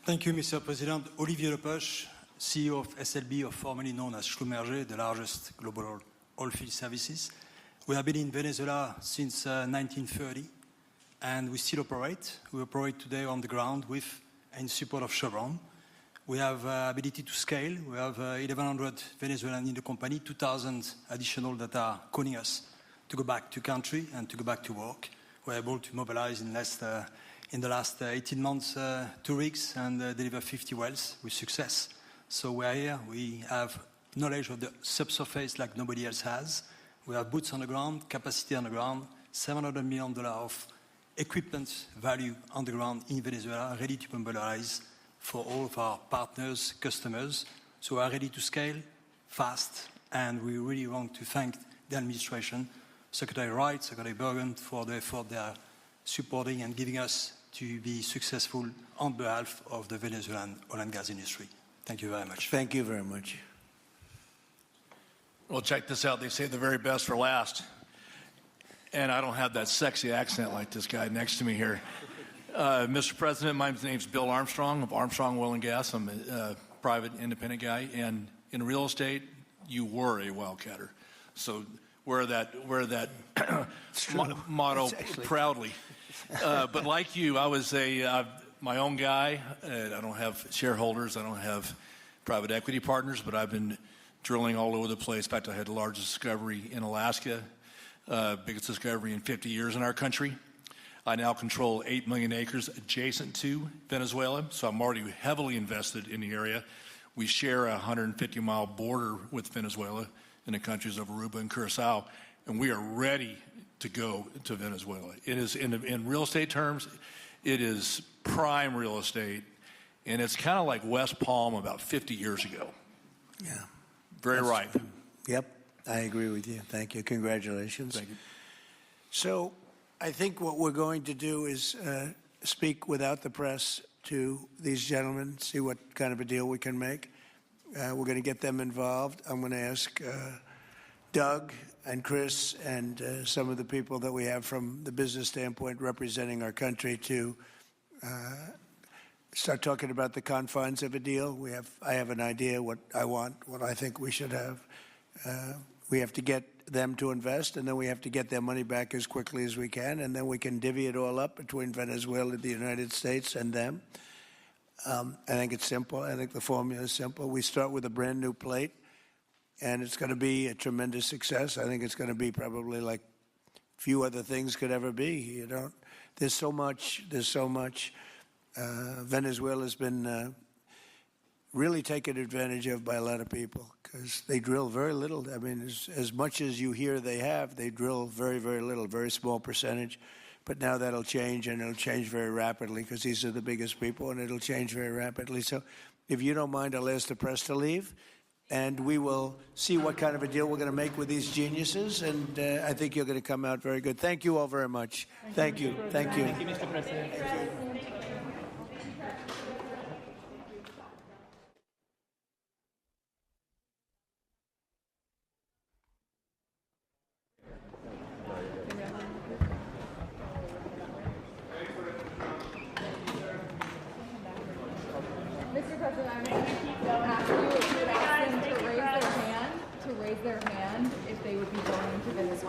Thank you, Mr. President. Olivier Lepoche, CEO of SLB, or formerly known as Schlumberger, the largest global oilfield services. We have been in Venezuela since 1930, and we still operate. We operate today on the ground with and in support of Chevron. We have ability to scale. We have 1,100 Venezuelans in the company, 2,000 additional that are calling us to go back to country and to go back to work. We're able to mobilize in the last 18 months 2 rigs and deliver 50 wells with success. So we're here. We have knowledge of the subsurface like nobody else has. We have boots on the ground, capacity on the ground, $700 million of equipment value on the ground in Venezuela, ready to mobilize for all of our partners, customers. So we are ready to scale fast, and we really want to thank the administration, Secretary Wright, Secretary Bergen, for the effort they are supporting and giving us to be successful on behalf of the Venezuelan oil and gas industry. Thank you very much. Thank you very much. Well, check this out. They say the very best for last. And I don't have that sexy accent like this guy next to me here. Mr. President, my name's Bill Armstrong of Armstrong Oil and Gas. I'm a private independent guy. And in real estate, you were a wildcatter. So wear that motto proudly. But like you, I was my own guy. I don't have shareholders. I don't have private equity partners, but I've been drilling all over the place. In fact, I had the largest discovery in Alaska, biggest discovery in 50 years in our country. I now control 8 million acres adjacent to Venezuela, so I'm already heavily invested in the area. We share a 150-mile border with Venezuela in the countries of Aruba and Curacao, and we are ready to go to Venezuela. It is, in real estate terms, it is prime real estate, and it's kind of like West Palm about 50 years ago. Yeah. Very right. Yep, I agree with you. Thank you. Congratulations. Thank you. So I think what we're going to do is speak without the press to these gentlemen, see what kind of a deal we can make. We're going to get them involved. I'm going to ask Doug and Chris and some of the people that we have from the business standpoint representing our country to start talking about the confines of a deal. I have an idea what I want, what I think we should have. We have to get them to invest, and then we have to get their money back as quickly as we can, and then we can divvy it all up between Venezuela, the United States, and them. I think it's simple. I think the formula is simple. We start with a brand new plate, and it's going to be a tremendous success. I think it's going to be probably like few other things could ever be. There's so much. Venezuela's been really taken advantage of by a lot of people because they drill very little. I mean, as much as you hear they drill very, very little, very small percentage. But now that'll change, and it'll change very rapidly because these are the biggest people, and it'll change very rapidly. So if you don't mind, I'll ask the press to leave, and we will see what kind of a deal we're going to make with these geniuses, and I think you're going to come out very good. Thank you all very much. Thank you. Thank you. Thank you, Mr. President. Thank you. Mr. President, I'm going to ask you if you would ask them to raise their hand if they would be going to Venezuela.